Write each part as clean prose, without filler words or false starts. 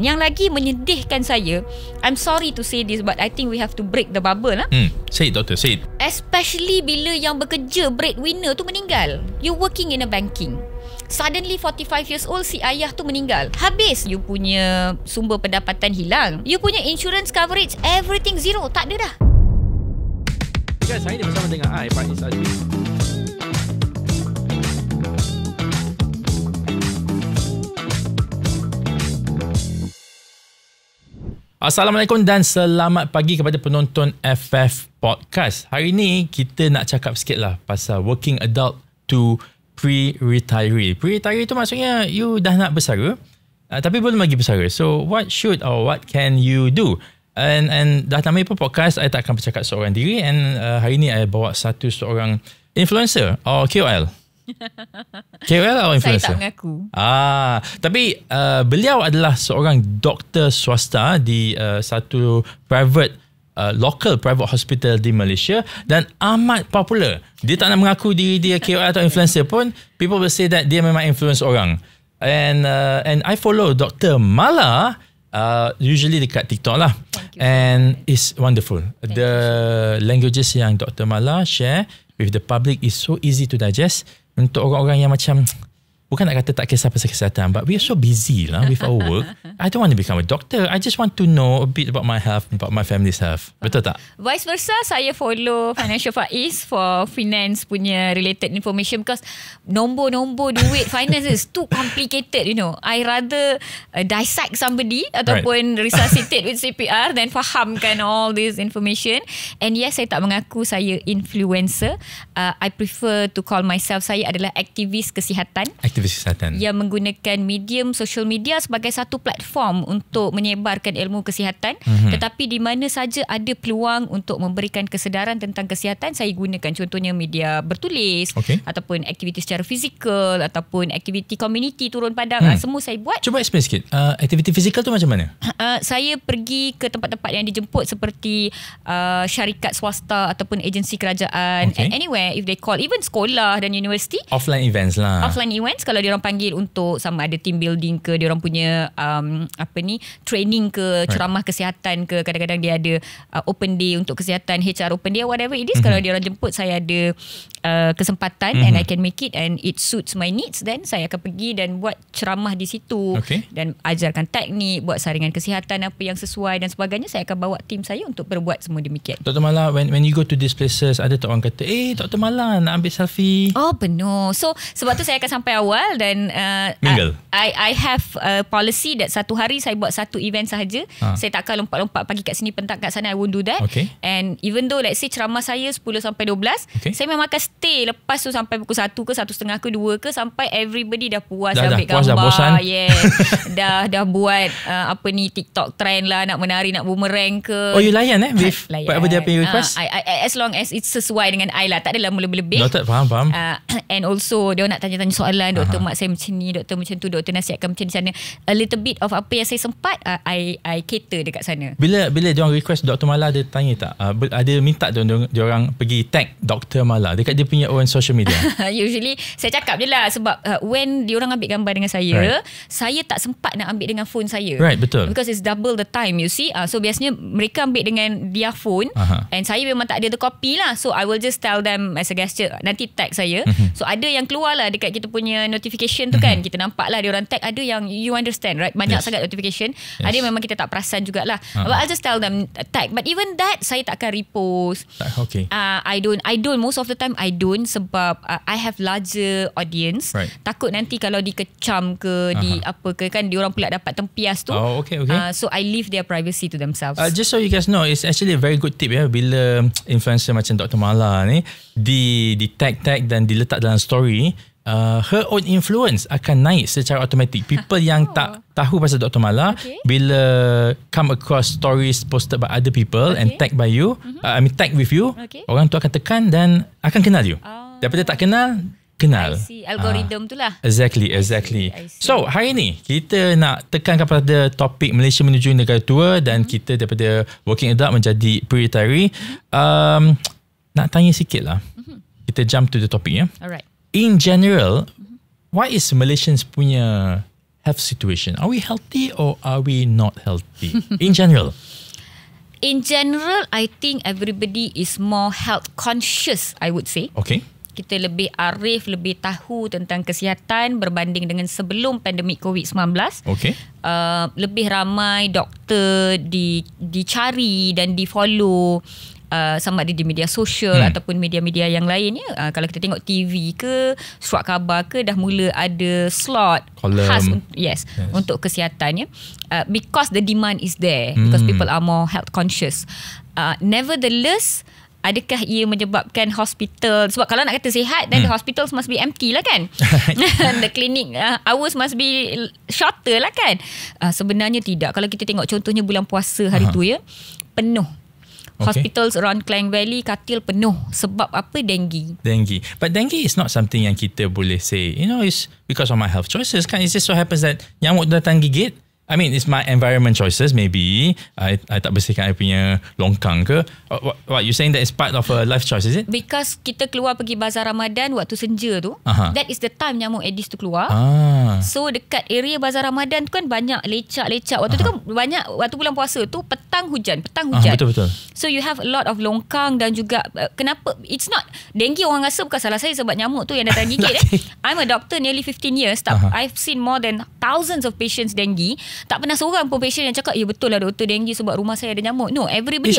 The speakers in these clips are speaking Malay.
Yang lagi menyedihkan saya, I'm sorry to say this, but I think we have to break the bubble lah. Say it, doctor, say it. Especially bila yang bekerja breadwinner tu meninggal. You working in a banking. Suddenly 45 years old, si ayah tu meninggal. Habis you punya sumber pendapatan hilang. You punya insurance coverage, everything zero. Tak ada dah. Guys, hari ni bersama dengan I, Faiz Azmi. Assalamualaikum dan selamat pagi kepada penonton FF Podcast. Hari ni kita nak cakap sikit lah pasal working adult to pre-retiree. Pre-retiree tu maksudnya you dah nak bersara, tapi belum lagi bersara. So what should or what can you do? And dah namanya pun podcast, I tak akan bercakap seorang diri. And hari ni I bawa seorang influencer or KOL. KOL atau influencer? Saya tak mengaku. Tapi beliau adalah seorang doktor swasta di satu local private hospital di Malaysia dan amat popular. Dia tak nak mengaku diri dia KOL atau influencer pun. People will say that dia memang influence orang. And I follow Dr. Malar usually dekat TikTok lah. And it's wonderful. The languages yang Dr. Malar share with the public is so easy to digest. Untuk orang-orang yang macam, bukan nak kata tak kisah pasal kesihatan, but we are so busy lah with our work. I don't want to become a doctor. I just want to know a bit about my health, about my family's health. Betul tak? Vice versa, saya follow Financial Faiz for finance punya related information, because nombor-nombor duit finance is too complicated, you know. I rather dissect somebody ataupun resuscitate with CPR than fahamkan all this information. And yes, saya tak mengaku saya influencer. I prefer to call myself, saya adalah aktivis kesihatan. Aktivis kesihatan yang menggunakan medium social media sebagai satu platform untuk menyebarkan ilmu kesihatan. Tetapi di mana saja ada peluang untuk memberikan kesedaran tentang kesihatan, saya gunakan. Contohnya media bertulis, ataupun aktiviti secara fizikal, ataupun aktiviti community turun padang. Semua saya buat. Cuba explain sikit, aktiviti fizikal tu macam mana? Saya pergi ke tempat-tempat yang dijemput seperti syarikat swasta ataupun agensi kerajaan, and anywhere if they call, even sekolah dan universiti. Offline events lah. Offline events, kalau diorang panggil untuk sama ada team building ke, diorang punya training ke, ceramah kesihatan ke, kadang-kadang dia ada open day untuk kesihatan, HR open day, whatever it is. Kalau diorang jemput, saya ada kesempatan and I can make it and it suits my needs, then saya akan pergi dan buat ceramah di situ, dan ajarkan teknik, buat saringan kesihatan apa yang sesuai dan sebagainya. Saya akan bawa tim saya untuk berbuat semua demikian. Dr. Malar, when you go to these places, ada tak orang kata, Dr. Malar nak ambil selfie? Oh, penuh. So sebab tu saya akan sampai awal dan I have a policy that satu hari saya buat satu event sahaja. Saya takkan lompat-lompat pagi kat sini, pentak kat sana. I won't do that. And even though let's say ceramah saya 10 sampai 12, saya memang akan stay lepas tu sampai pukul 1 ke 1:30 ke 2 ke, sampai everybody dah puas, dah ambil gambar, dah bosan. dah buat TikTok trend lah, nak menari, nak boomerang ke. Oh, you layan with whatever dia punya request? As long as it's sesuai dengan I lah, tak adalah lebih-lebih. Noted, faham. And also dia nak tanya-tanya soalan, doktor mak saya macam ni, doktor macam tu, doktor nasihatkan macam di sana. A little bit of apa yang saya sempat, I cater dekat sana. Bila dia orang request Dr. Malar, dia tanya tak? Ada minta dia orang pergi tag Dr. Malar dekat dia punya own social media? Usually saya cakap je lah, sebab when dia orang ambil gambar dengan saya, saya tak sempat nak ambil dengan phone saya. Betul. Because it's double the time, you see. So biasanya mereka ambil dengan dia phone, and saya memang tak ada the copy lah. So I will just tell them as a gesture, nanti tag saya. So ada yang keluar lah dekat kita punya notification tu kan, kita nampak lah dia orang tag. Ada yang you understand, right? Banyak sangat notification. Ada yang memang kita tak perasan jugalah. But I'll just tell them tag. But even that, saya tak akan repost. I don't most of the time I don't, sebab I have larger audience. Takut nanti kalau dikecam ke, di apa ke kan, diorang pula dapat tempias tu. So I leave their privacy to themselves. Just so you guys know, it's actually a very good tip bila influencer macam Dr. Malar ni di tag dan diletak dalam story, her own influence akan naik secara automatik. People yang tak tahu pasal Dr. Malar, bila come across stories posted by other people and tag by you, tag with you, orang tu akan tekan dan akan kenal you. Daripada tak kenal, kenal. Algoritma tu lah. Exactly. So hari ni kita nak tekankan pada topik Malaysia menuju negara tua, dan kita daripada working adult menjadi pre-retiree. Nak tanya sikit lah. Kita jump to the topic ya. Alright. In general, what is Malaysians punya health situation? Are we healthy or are we not healthy in general? In general, I think everybody is more health conscious, I would say. Okay. Kita lebih arif, lebih tahu tentang kesihatan berbanding dengan sebelum pandemik COVID-19. Okay. Lebih ramai doktor dicari dan di-follow, sama ada di media sosial ataupun media-media yang lain. Kalau kita tengok TV ke, surat khabar ke, dah mula ada slot khas untuk kesihatan. Because the demand is there, because people are more health conscious. Nevertheless, adakah ia menyebabkan hospital, sebab kalau nak kata sihat, then the hospitals must be empty lah kan. The clinic hours must be shorter lah kan. Sebenarnya tidak. Kalau kita tengok contohnya bulan puasa hari tu penuh. Hospitals around Klang Valley, Katil penuh. Sebab apa? Dengue. But dengue is not something yang kita boleh say, it's because of my health choices kan. It just so happens that nyamuk datang gigit. I mean, it's my environment choices maybe. I tak bersihkan I punya longkang ke. What you saying that is part of a life choice, is it? Because kita keluar pergi bazar Ramadan waktu senja tu, that is the time nyamuk Aedes tu keluar. So dekat area bazar Ramadan tu kan banyak lecak-lecak. Waktu tu kan banyak, waktu bulan puasa tu petang hujan. Betul-betul. So you have a lot of longkang dan juga kenapa it's not dengue, orang rasa bukan salah saya sebab nyamuk tu yang datang gigit. I'm a doctor nearly 15 years. I've seen more than thousands of patients dengue. Tak pernah seorang pun patient yang cakap, ya betul lah doktor, dengue sebab rumah saya ada nyamuk. No, everybody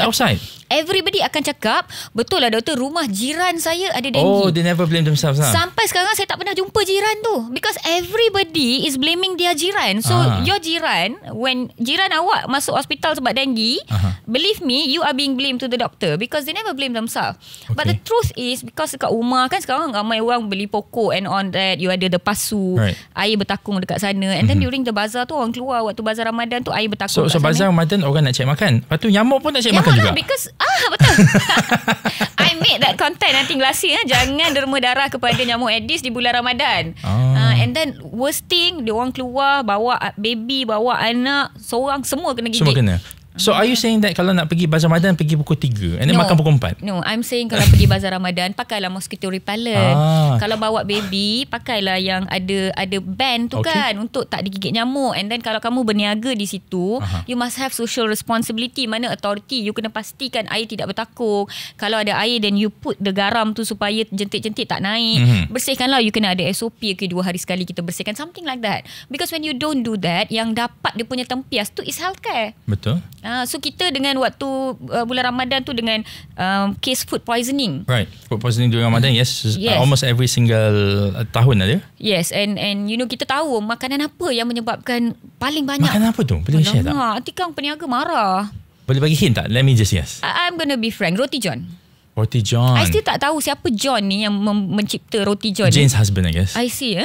akan cakap, betul lah doktor, rumah jiran saya ada dengue. Oh, they never blame themselves lah. Sampai sekarang saya tak pernah jumpa jiran tu, because everybody is blaming their jiran. So your jiran, when jiran awak masuk hospital sebab dengue, believe me, you are being blamed to the doctor because they never blame themselves. But the truth is, because dekat rumah kan sekarang ramai orang beli pokok and on that, you ada the pasu, air bertakung dekat sana, and then during the bazaar tu orang keluar waktu bazar Ramadan tu, air bertakung so bazar Ramadan orang nak cek makan, lepas tu nyamuk pun nak cek makan juga. Because betul. I made that content I think last year. Jangan derma darah kepada nyamuk Aedes di bulan Ramadan. And then worst thing, dia orang keluar bawa baby, bawa anak, seorang semua kena gigit. Semua kena. So are you saying that kalau nak pergi bazar Ramadan pergi pukul 3 and then makan pukul 4? No, I'm saying kalau pergi bazar Ramadan pakailah mosquito repellent. Kalau bawa baby pakailah yang ada band tu kan untuk tak digigit nyamuk. And then kalau kamu berniaga di situ, you must have social responsibility. Mana authority, you kena pastikan air tidak bertakung. Kalau ada air, then you put the garam tu supaya jentik-jentik tak naik. Bersihkanlah, you kena ada SOP ke 2 hari sekali kita bersihkan, something like that. Because when you don't do that, yang dapat dia punya tempias tu is healthcare. Betul. So kita dengan waktu bulan Ramadan tu dengan case food poisoning. Right. Food poisoning during Ramadan, yes. Almost every single tahun ada. Yes, and kita tahu makanan apa yang menyebabkan paling banyak. Makanan apa tu? Boleh share tak? Nanti kan peniaga marah. Boleh bagi hint tak? Let me just guess. I'm gonna be frank, roti john. Roti john. I still tak tahu siapa John ni yang mencipta roti john. Jane's husband, I guess. I see.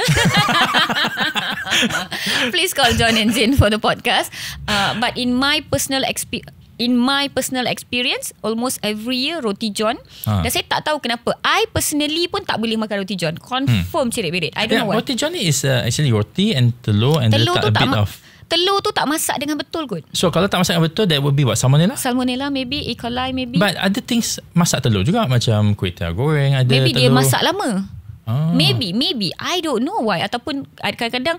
Please call John and Jane for the podcast. But in my personal experience, almost every year roti john. Dan saya tak tahu kenapa. I personally pun tak boleh makan roti john. Confirm cirit-berit. I don't know why. Roti john ni is actually roti and telur and letak a bit of... Telur tu tak masak dengan betul kot. So kalau tak masak dengan betul, that would be what? Salmonella? Salmonella maybe, E. coli maybe. But other things masak telur juga, macam kuih tiaw goreng ada maybe telur. Maybe dia masak lama. Maybe I don't know why. Ataupun kadang-kadang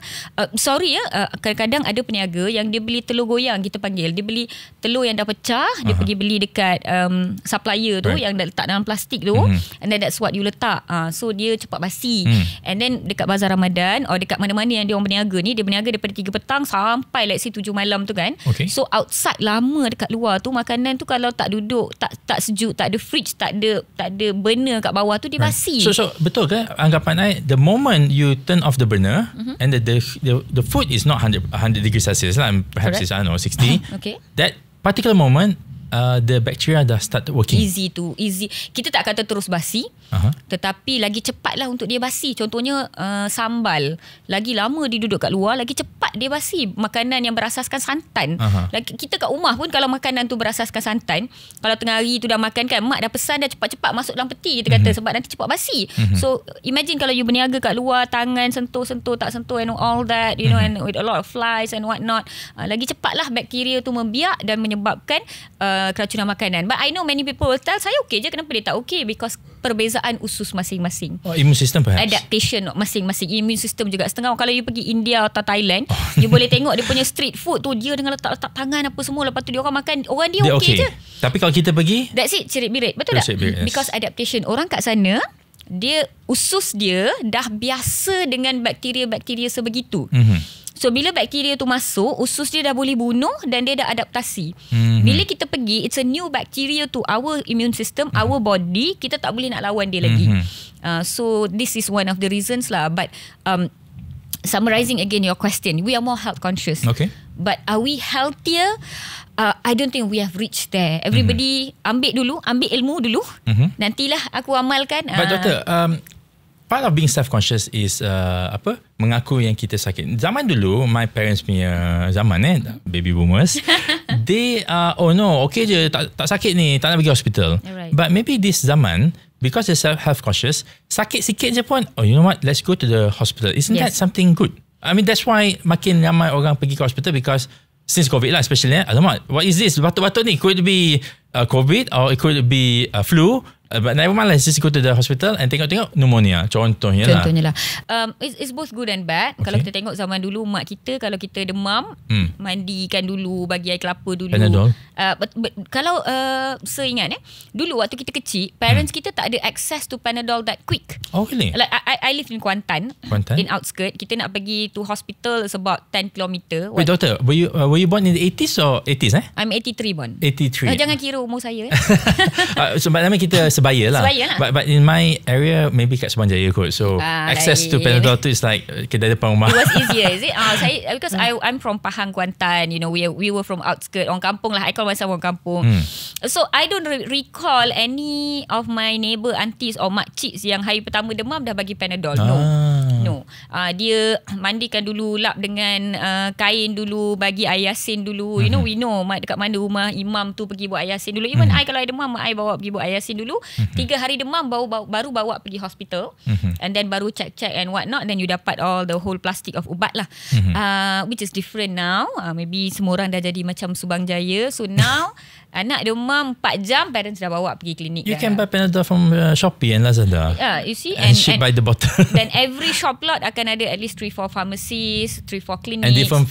kadang-kadang ada peniaga yang dia beli telur goyang, kita panggil. Dia beli telur yang dah pecah, dia pergi beli dekat supplier tu yang dah letak dalam plastik tu, and then that's what you letak. So dia cepat basi. And then dekat bazar Ramadan or dekat mana-mana yang dia orang berniaga ni, dia berniaga daripada 3 petang sampai let's say 7 malam tu kan. So outside lama dekat luar tu, makanan tu kalau tak duduk, tak sejuk, tak ada fridge, tak ada burner kat bawah tu, dia basi. So betul ke anggapan I, the moment you turn off the burner and the food is not 100 degrees Celsius lah, perhaps it's, I don't know, 60, that particular moment the bacteria dah start working. Easy. Kita tak kata terus basi, tetapi lagi cepatlah untuk dia basi. Contohnya sambal, lagi lama dia duduk kat luar, lagi cepat dia basi. Makanan yang berasaskan santan, kita kat rumah pun kalau makanan tu berasaskan santan, kalau tengah hari tu dah makan kan, mak dah pesan dah cepat-cepat masuk dalam peti, kita kata, sebab nanti cepat basi. So imagine kalau you berniaga kat luar, tangan sentuh tak sentuh and all that, you know, and with a lot of flies and what not, lagi cepatlah bakteria tu membiak dan menyebabkan keracunan makanan. But I know many people will tell saya okey je, kenapa dia tak okey? Because perbezaan usus masing-masing. Immune system perhaps. Adaptation masing-masing. Immune system juga. Setengah kalau you pergi India atau Thailand, you boleh tengok dia punya street food tu, dia dengan letak tangan apa semua, lepas tu dia orang makan, orang dia okey je. Tapi kalau kita pergi, that's it, cerit birit. Betul tak? Yes. Because adaptation. Orang kat sana, dia usus dia dah biasa dengan bakteria-bakteria sebegitu. So bila bakteria tu masuk, usus dia dah boleh bunuh dan dia dah adaptasi. Bila kita pergi, it's a new bacteria to our immune system, our body, kita tak boleh nak lawan dia lagi. So this is one of the reasons lah. But summarizing again your question, we are more health conscious. Okay. But are we healthier? I don't think we have reached there. Everybody ambil ilmu dulu. Nantilah aku amalkan. But doctor, part of being self-conscious is mengaku yang kita sakit. Zaman dulu, my parents punya zaman baby boomers, they okay je, tak sakit ni, tak nak pergi hospital. Right. But maybe this zaman, because they're self-health conscious, sakit sikit je pun, you know what, let's go to the hospital. Isn't that something good? I mean, that's why makin ramai orang pergi ke hospital, because since COVID lah especially, alamak, what is this? Batuk-batuk ni could be COVID or it could be flu. But never mind, let's just go to the hospital and tengok-tengok pneumonia. Contohnya lah. It's both good and bad. Okay. Kalau kita tengok zaman dulu, mak kita kalau kita demam, mandikan dulu, bagi air kelapa dulu. Panadol. Kalau seingat dulu waktu kita kecil, parents kita tak ada access to Panadol that quick. Oh really? Like I live in Kuantan, in outskirt. Kita nak pergi to hospital is about 10 km. Wait, doctor, were you born in the 80s or 80s? I'm 83 born. 83. Jangan kira umur saya. Sebab nama kita sebaya lah. But in my area, maybe kat Subang Jaya kot. So access to Panadol tu is like kedai depan rumah. It was easier, is it? Because I'm from Pahang, Kuantan. You know, we were from outskirt, orang kampung lah. I call myself orang kampung. So I don't recall any of my neighbour aunties or makciks yang hari pertama demam dah bagi Panadol. No. Dia mandikan dulu, lap dengan kain dulu, bagi air yasin dulu. You know, we know dekat mana rumah imam tu pergi buat air yasin dulu. Even I kalau I demam, I bawa pergi buat air yasin dulu. 3 hari demam baru bawa pergi hospital. And then baru check and what not. Then you dapat all the whole plastic of ubat lah. Which is different now. Maybe semua orang dah jadi macam Subang Jaya. So now anak demam 4 jam, parents dah bawa pergi klinik. You can buy Panadol from Shopee and Lazada. You see, and ship by the bottle. Then every shop lot akan ada at least 3-4 pharmacies, 3-4 clinics. And different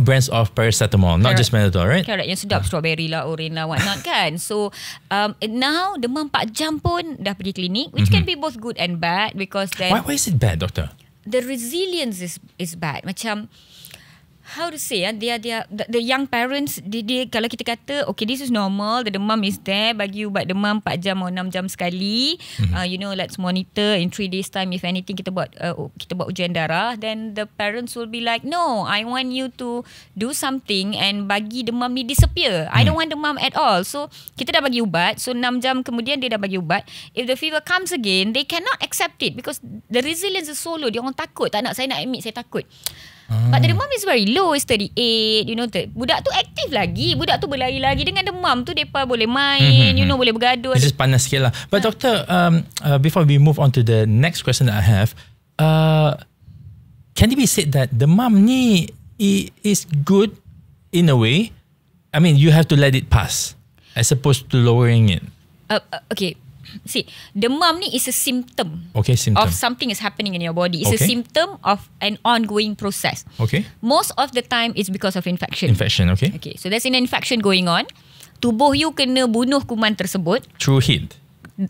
brands of paracetamol, not just Panadol, right? Correct. Yang sedap, strawberry lah, orange lah, what not kan. So now demam 4 jam pun dah pergi klinik, which can be both good and bad, because then why is it bad, doctor? The resilience is bad. Macam how to say, the young parents, dia kalau kita kata okay, this is normal, the demam is there, bagi ubat demam 4 jam atau 6 jam sekali, you know, let's monitor in 3 days time, if anything kita buat ujian darah, then the parents will be like, no, I want you to do something and bagi demam ni disappear. I don't want demam at all. So kita dah bagi ubat, so 6 jam kemudian dia dah bagi ubat, if the fever comes again, they cannot accept it because the resilience is so low. Dia orang takut, tak nak, saya nak admit saya takut. But the demam is very low, it's 38, you know, budak tu aktif lagi, budak tu berlari lagi. Dengan demam tu mereka boleh main, you know, boleh bergaduh. This is panas sikit lah. But doctor, before we move on to the next question that I have, can it be said that demam ni is good in a way? I mean, you have to let it pass as opposed to lowering it. Okay. See, demam ni is a symptom, symptom of something is happening in your body. It's a symptom of an ongoing process. Most of the time it's because of infection. Okay, so there's an infection going on. Tubuh you kena bunuh kuman tersebut through heat.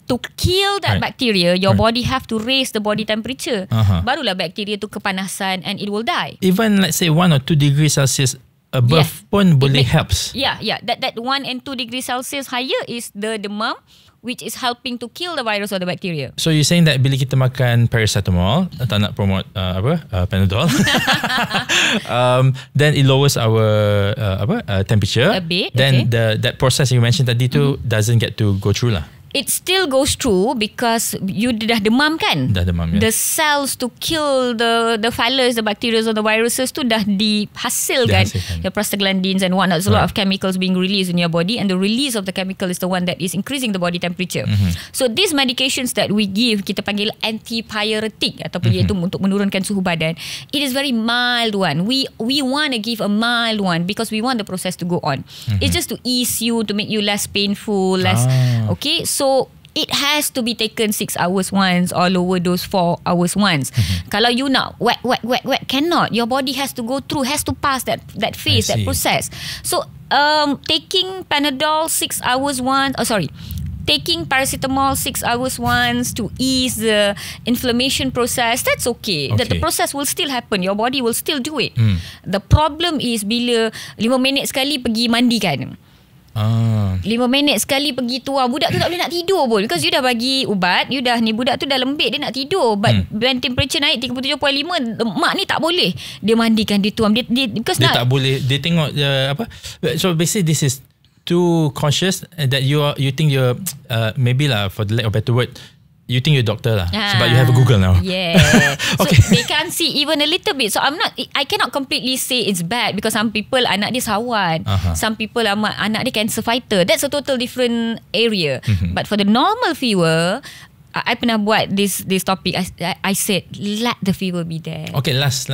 To kill that bacteria, your body have to raise the body temperature. Barulah bacteria tu kepanasan and it will die. Even let's say 1 or 2 degrees Celsius above pun boleh helps. That 1 and 2 degrees Celsius higher is the demam, which is helping to kill the virus or the bacteria. So you're saying that bila kita makan paracetamol, tak nak promote Panadol, then it lowers our temperature a bit. Then that process you mentioned tadi tu doesn't get to go through lah. It still goes through because you dah demam kan? Dah demam, The cells to kill the virus, the bacteria or the viruses tu dah dihasilkan. The prostaglandins and whatnot. There's a lot of chemicals being released in your body, and the release of the chemical is the one that is increasing the body temperature. So these medications that we give, kita panggil antipyretic ataupun iaitu untuk menurunkan suhu badan. It is very mild one. We want to give a mild one because we want the process to go on. It's just to ease you, to make you less painful, less okay. So it has to be taken 6 hours once or lower dose 4 hours once. Kalau you nak whack, cannot. Your body has to go through, has to pass that phase, that process. So taking Panadol 6 hours once, taking paracetamol 6 hours once to ease the inflammation process, that's okay. That the process will still happen. Your body will still do it. The problem is bila 5 minit sekali pergi mandikan. 5 minit sekali pergi tuang, budak tu tak boleh nak tidur pun, because you dah bagi ubat, you dah ni, budak tu dah lembik, dia nak tidur, but when temperature naik 37.5, mak ni tak boleh dia mandikan, dia tuang, dia because dia tak boleh, dia tengok apa. So basically this is too conscious that you think you're maybe lah, for the lack of better word, you think you're a doctor lah, sebab you have a Google now. Yeah. Okay. So they can't see even a little bit. So I cannot completely say it's bad, because some people anak dia sawan, some people anak dia cancer fighter. That's a total different area. But for the normal viewer, I pernah buat this topic. I said let the viewer be there. Okay, last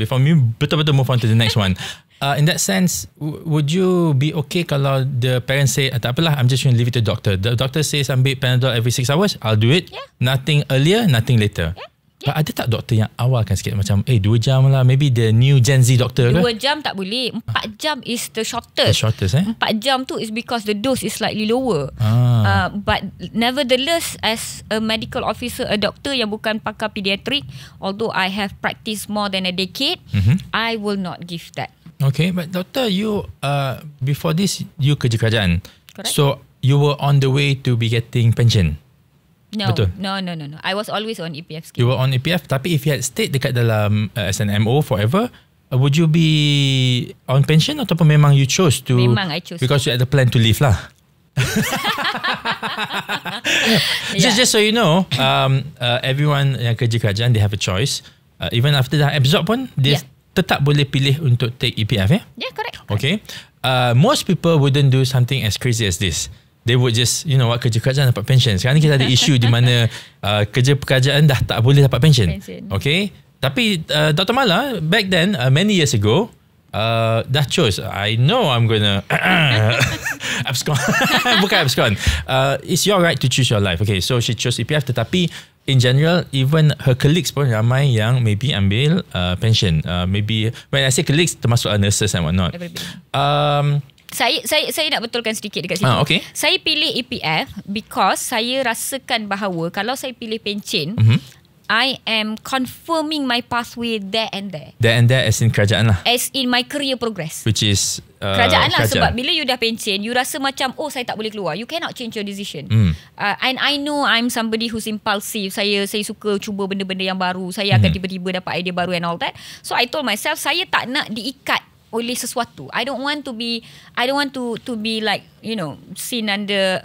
before me betul-betul move on to the next one. In that sense, would you be okay kalau the parents say, tak apalah, I'm just going to leave it to the doctor. The doctor says ambil Panadol every 6 hours, I'll do it. Yeah. Nothing earlier, nothing later. Yeah. But ada tak doktor yang awalkan sikit macam 2 jam lah, maybe the new Gen Z doctor 2 jam tak boleh, 4 jam is the shortest. 4 jam tu is because the dose is slightly lower. But nevertheless, as a medical officer, a doctor yang bukan pakar pediatrik, although I have practiced more than a decade, I will not give that. Okay, but doctor, you before this you kerja kerajaan. Correct. So you were on the way to be getting pension. No. Betul? No. I was always on EPF scheme. You were on EPF, tapi if you had stayed dekat dalam as an MO forever, would you be on pension ataupun memang you chose to? Memang I chose. Because you had the plan to leave lah. Just so you know, everyone yang kerja kerajaan, they have a choice. Even after dah absorb pun, they tetap boleh pilih untuk take EPF, ya? Yeah, correct. Okay. Most people wouldn't do something as crazy as this. They would just, kerja kerajaan dapat pension. Sekarang ni kita ada isu di mana kerja pekerjaan dah tak boleh dapat pension. Okay. Tapi Dr. Malar, back then, many years ago, dah chose. I know I'm gonna abscond. Bukan abscond. It's your right to choose your life. Okay, so she chose EPF, tetapi in general, even her colleagues pun ramai yang maybe ambil pension. Maybe when I say colleagues, termasuk nurses and whatnot. Saya nak betulkan sedikit dekat sini. Okay. Saya pilih EPF because saya rasakan bahawa kalau saya pilih pencen, I am confirming my pathway there and there. There and there as in kerajaan lah. As in my career progress. Which is kerajaan lah. Sebab bila you dah pencen, you rasa macam, saya tak boleh keluar. You cannot change your decision. And I know I'm somebody who's impulsive. Saya suka cuba benda-benda yang baru. Saya akan tiba-tiba dapat idea baru and all that. So I told myself, saya tak nak diikat oleh sesuatu. I don't want to be like, seen under,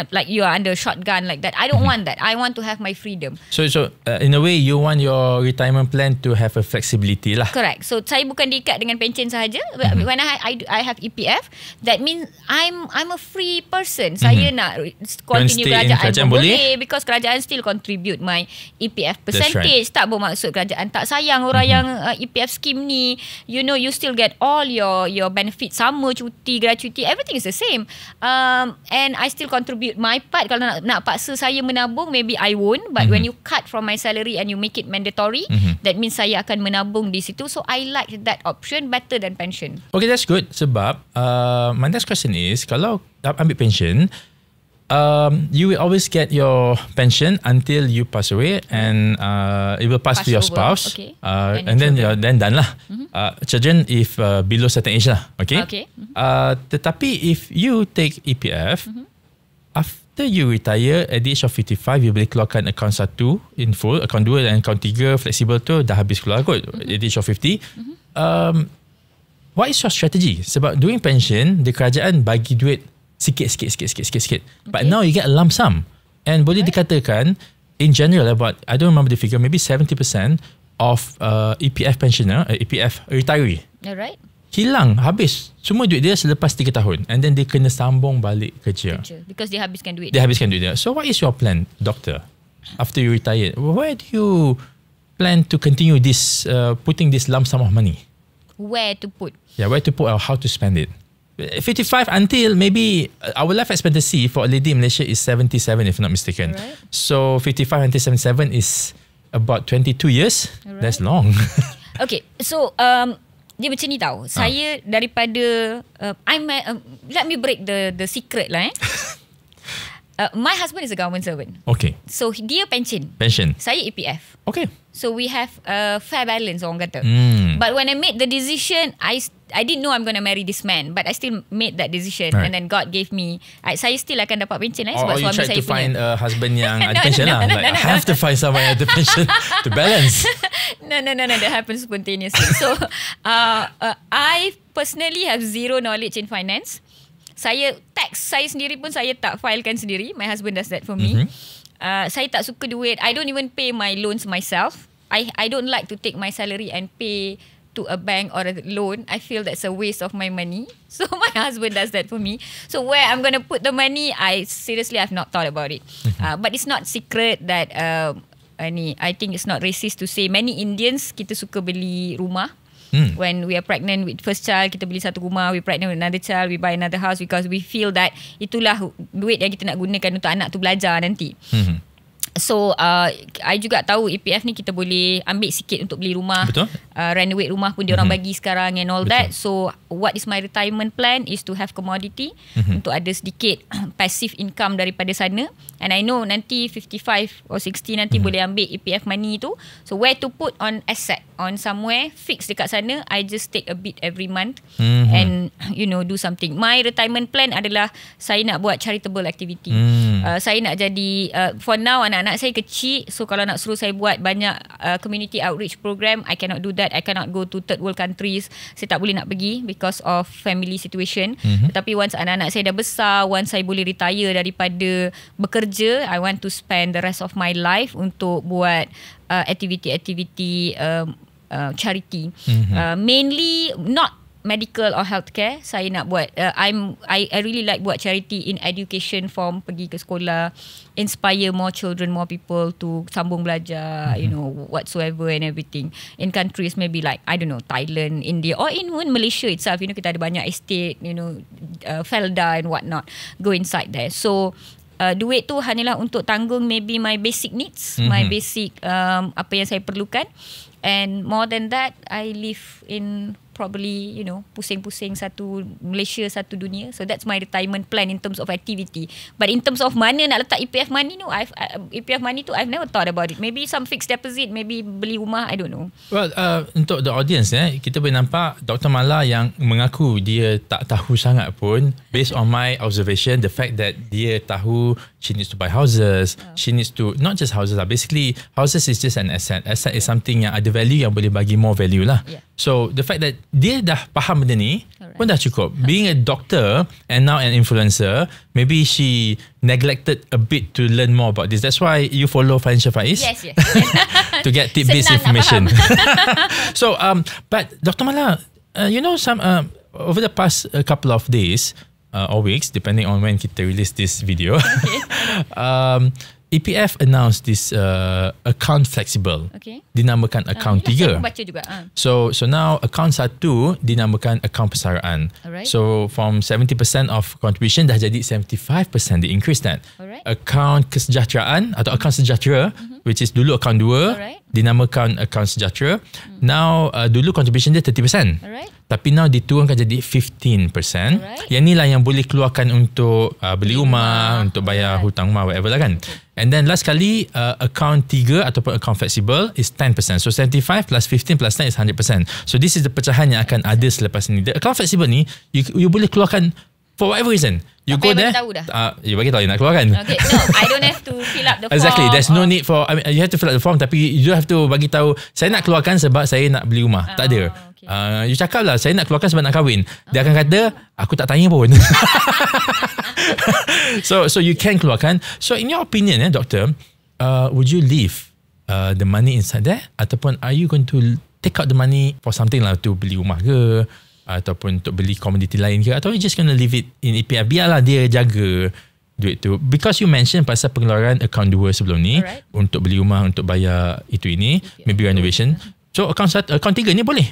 like you are under shotgun like that. I don't want that. I want to have my freedom. So in a way, you want your retirement plan to have a flexibility lah. Correct. So saya bukan diikat dengan pencen sahaja. When I have EPF, that means I'm a free person. Saya nak continue kerajaan pun boleh, because kerajaan still contribute my EPF percentage. Right. Tak bermaksud kerajaan tak sayang orang yang EPF scheme ni. You still get all your benefits, sama, cuti, gratuity, everything is the same. And I still contribute my part. Kalau nak paksa saya menabung, maybe I won't. But when you cut from my salary and you make it mandatory, that means saya akan menabung di situ. So I like that option better than pension. Okay, that's good. Sebab my next question is, kalau ambil pension, you will always get your pension until you pass away, and it will pass to your spouse. Okay. And then done lah. Children if below certain age lah. Okay. Tetapi if you take EPF, after you retire at the age of 55, you boleh keluarkan account 1 in full, account 2 dan account 3 flexible tu dah habis keluar kot at the age of 50. What is your strategy? Sebab doing pension, the kerajaan bagi duit sikit. But now you get a lump sum. And boleh dikatakan, in general, about, I don't remember the figure, maybe 70% of EPF pensioner, EPF retiree, alright, hilang, habis semua duit dia selepas 3 tahun. And then dia kena sambung balik kerja. Because dia habiskan duit. So what is your plan, doctor? After you retire, where do you plan to continue this, putting this lump sum of money? Where to put? Yeah, where to put or how to spend it? 55 until maybe our life expectancy for a lady in Malaysia is 77 if not mistaken. Alright. So 55 until 77 is about 22 years. Alright. That's long. Okay, so dia macam ni tau. Saya daripada let me break the secret lah. My husband is a government servant. Okay. So dia pension. Saya EPF. Okay. So we have a fair balance, orang kata. But when I made the decision, I didn't know I'm going to marry this man, but I still made that decision. Right. And then God gave me, saya still akan dapat pension sebab Or you suami try saya to find punya. a husband yang ada pension lah. I have to find someone yang ada pension to balance. No, that happens spontaneously. So I personally have zero knowledge in finance. Tax saya sendiri pun saya tak filekan sendiri. My husband does that for me. Saya tak suka duit. I don't even pay my loans myself. I don't like to take my salary and pay to a bank or a loan. I feel that's a waste of my money. So my husband does that for me. So where I'm going to put the money, I seriously have not thought about it. But it's not secret that I think it's not racist to say many Indians kita suka beli rumah. When we are pregnant with first child, kita beli satu rumah. We pregnant with another child, we buy another house because we feel that itulah duit yang kita nak gunakan untuk anak tu belajar nanti. So I juga tahu EPF ni kita boleh ambil sikit untuk beli rumah. Betul. Renovate rumah pun dia orang bagi sekarang and all Betul. that. So what is my retirement plan is to have commodity untuk ada sedikit passive income daripada sana. And I know nanti 55 or 60 nanti boleh ambil EPF money tu. So where to put on asset, on somewhere fix dekat sana. I just take a bit every month and do something. My retirement plan adalah saya nak buat charitable activity. Saya nak jadi for now anak-anak saya kecil, so kalau nak suruh saya buat banyak community outreach program, I cannot do that. I cannot go to third world countries. Saya tak boleh nak pergi because of family situation. Tetapi once anak-anak saya dah besar, once saya boleh retire daripada bekerja, I want to spend the rest of my life untuk buat activity charity. Mainly not medical or healthcare. Saya nak buat I really like buat charity in education form, pergi ke sekolah, inspire more children, more people to sambung belajar, whatsoever and everything. In countries maybe like I don't know, Thailand, India, or even Malaysia itself, kita ada banyak estate, Felda and whatnot. Go inside there. So duit tu hanyalah untuk tanggung maybe my basic needs, my basic apa yang saya perlukan. And more than that, I live in probably pusing-pusing satu Malaysia, satu dunia. So that's my retirement plan in terms of activity. But in terms of mana nak letak EPF money EPF money tu I've never thought about it. Maybe some fixed deposit, maybe beli rumah, I don't know. Well, untuk the audience kita boleh nampak Dr. Malar yang mengaku dia tak tahu sangat pun. Based on my observation, the fact that dia tahu she needs to buy houses, she needs to, not just houses lah, basically houses is just an asset. Asset is something yang ada value, yang boleh bagi more value lah. So the fact that dia dah faham benda ni pun dah cukup. Being a doctor and now an influencer, maybe she neglected a bit to learn more about this. That's why you follow Financial Faiz. Yes. To get tip-based information. So but Dr. Malar, some over the past couple of days or weeks, depending on when kita release this video, EPF announced this account flexible. Dinamakan account 3. Aku baca juga. So now account 1 dinamakan account persaraan. Alright. So from 70% of contribution dah jadi 75%, they increase that. Alright. Account kesejahteraan atau account sejahtera, which is dulu account 2, Alright. dinamakan account sejahtera. Now dulu contribution dia 30%. Alright. Tapi now diturunkan jadi 15%. Alright. Yang ni lah yang boleh keluarkan untuk beli rumah, untuk bayar hutang rumah, whatever lah kan. And then last kali account 3 ataupun account flexible is 10%. So 75 plus 15 plus 10 is 100%. So this is the pecahan yang akan ada selepas ni. The account flexible ni you boleh keluarkan for whatever reason. You go there, you bagi tahu you nak keluarkan. Okay, no, I don't have to fill up the form. Exactly, there's no need for, you have to fill up the form, tapi you don't have to bagi tahu saya nak keluarkan sebab saya nak beli rumah. Tak ada. You cakap lah saya nak keluarkan sebab nak kahwin. Dia akan kata aku tak tanya pun. So you can keluarkan. So in your opinion, doctor, would you leave the money inside there, ataupun are you going to take out the money for something lah, to beli rumah ke, ataupun untuk beli komoditi lain ke, atau you just gonna leave it in EPF, biarlah dia jaga duit tu? Because you mention pasal pengeluaran account 2 sebelum ni, untuk beli rumah, untuk bayar itu ini, maybe renovation. So account 3 ni boleh,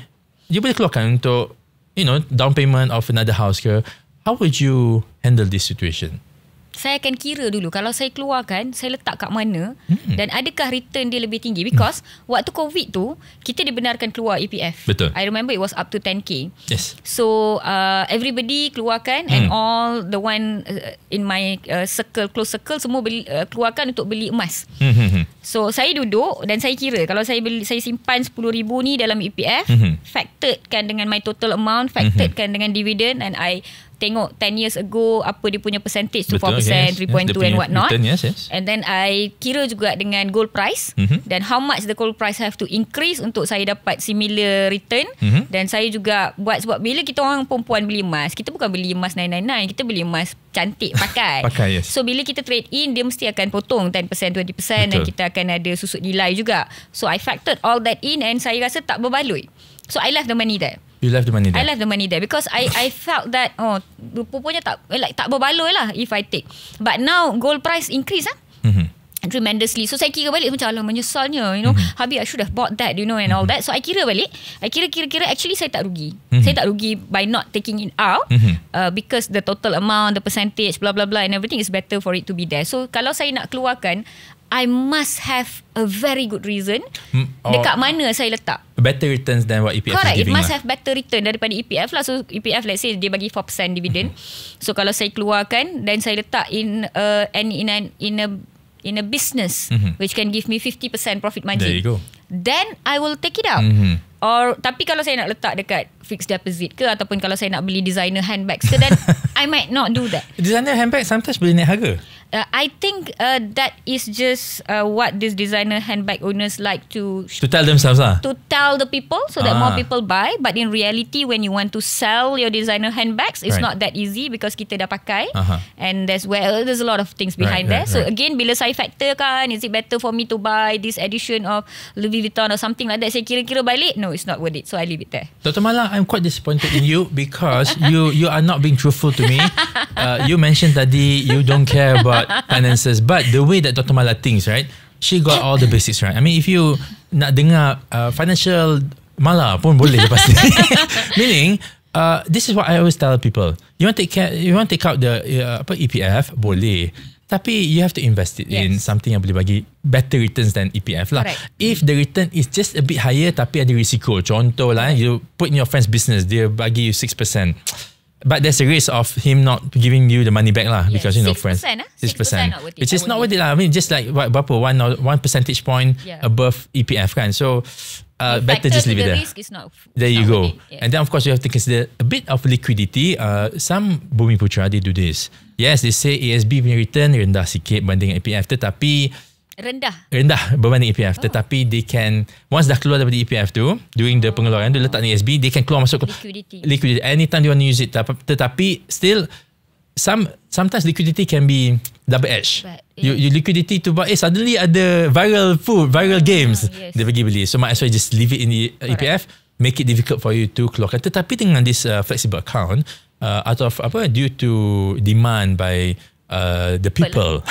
you boleh keluarkan untuk down payment of another house ke, how would you handle this situation? Saya akan kira dulu kalau saya keluarkan, saya letak kat mana dan adakah return dia lebih tinggi, because waktu COVID tu kita dibenarkan keluar EPF. Betul. I remember it was up to 10k. Yes. So everybody keluarkan and all the one in my close circle semua keluarkan untuk beli emas. So saya duduk dan saya kira kalau saya simpan 10,000 ni dalam EPF, factoredkan dengan my total amount, factoredkan dengan dividend, and I tengok 10 years ago apa dia punya percentage tu, 4%, 3.2 and what not. Yes. And then I kira juga dengan gold price dan how much the gold price have to increase untuk saya dapat similar return. Dan saya juga buat, sebab bila kita orang perempuan beli emas, kita bukan beli emas 999, kita beli emas cantik pakai. Yes. So bila kita trade in, dia mesti akan potong 10%, 20%. Dan kita akan ada susut nilai juga. So I factored all that in and saya rasa tak berbaloi. So I left the money there. You left the money there? I left the money there because I felt that rupanya tak berbaloi lah if I take. But now gold price increase tremendously. So saya kira balik macam, alah menyesalnya, habis I should have bought that, and all that. So I kira balik, I kira actually saya tak rugi. Saya tak rugi by not taking it out because the total amount, the percentage, blah blah blah and everything is better for it to be there. So kalau saya nak keluarkan, I must have a very good reason dekat mana saya letak. Better returns than what EPF Correct, is giving. It must have better return daripada EPF lah. So EPF, let's say dia bagi 4% dividend. So kalau saya keluarkan dan saya letak in a business which can give me 50% profit margin, there you go, then I will take it out. Or tapi kalau saya nak letak dekat fixed deposit ke, ataupun kalau saya nak beli designer handbags ke, then I might not do that. Designer handbag sometimes boleh naik harga. I think that is just what these designer handbag owners like to tell themselves lah. To tell the people so that more people buy. But in reality, when you want to sell your designer handbags, it's not that easy because kita dah pakai. And there's a lot of things behind there. So again, bila saya factorkan, is it better for me to buy this edition of Louis Vuitton or something like that, saya kira-kira balik, no, it's not worth it. So I leave it there. Dr. Malar, I'm quite disappointed in you because you are not being truthful to me. You mentioned tadi you don't care about finances, but the way that Dr. Malar thinks, right, she got all the basics right. I mean, if you nak dengar financial Malar pun boleh lepas ni. Meaning, this is what I always tell people. You want to take out the EPF, boleh. Tapi you have to invest it in something yang boleh bagi better returns than EPF lah. Correct. If the return is just a bit higher tapi ada risiko, contoh lah, you put in your friend's business, dia bagi you 6%. But there's a risk of him not giving you the money back lah, because friends 6%, which is not worth it lah. I mean, just like berapa 1 percentage point above EPF kan. So better just leave it there. Risk is not, there you go. Yeah. And then of course you have to consider a bit of liquidity. Some Bumi Putra they do this. Yes, they say ASB punya return rendah sikit banding EPF, tetapi rendah berbanding EPF, tetapi they can, once dah keluar daripada EPF tu, during the pengeluaran dia letak ni ASB, they can keluar masuk liquidity anytime they want to use it. Tetapi still sometimes liquidity can be double edge. You liquidity to buy, suddenly ada viral games dia pergi beli, so might as well just leave it in the EPF, make it difficult for you to keluarkan. Tetapi dengan this flexible account, out of due to demand by the people,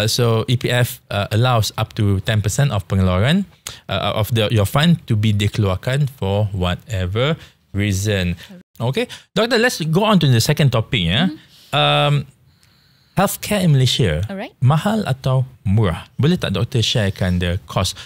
so EPF allows up to 10% of pengeluaran of your fund to be dikeluarkan for whatever reason. Okay, Doctor, let's go on to the second topic. Healthcare in Malaysia, mahal atau murah? Boleh tak Doktor sharekan the cost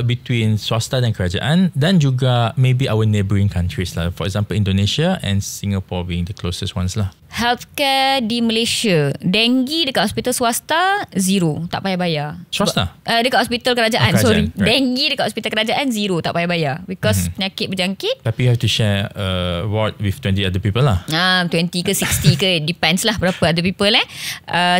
between swasta dan kerajaan, dan juga maybe our neighbouring countries lah, for example Indonesia and Singapore being the closest ones lah. Healthcare di Malaysia, denggi dekat hospital swasta zero, tak payah bayar. Swasta? Dekat hospital kerajaan, sorry. Right. Denggi dekat hospital kerajaan zero, tak payah bayar because penyakit berjangkit. Tapi you have to share ward with 20 other people lah. 20 ke 60 ke, depends lah berapa other people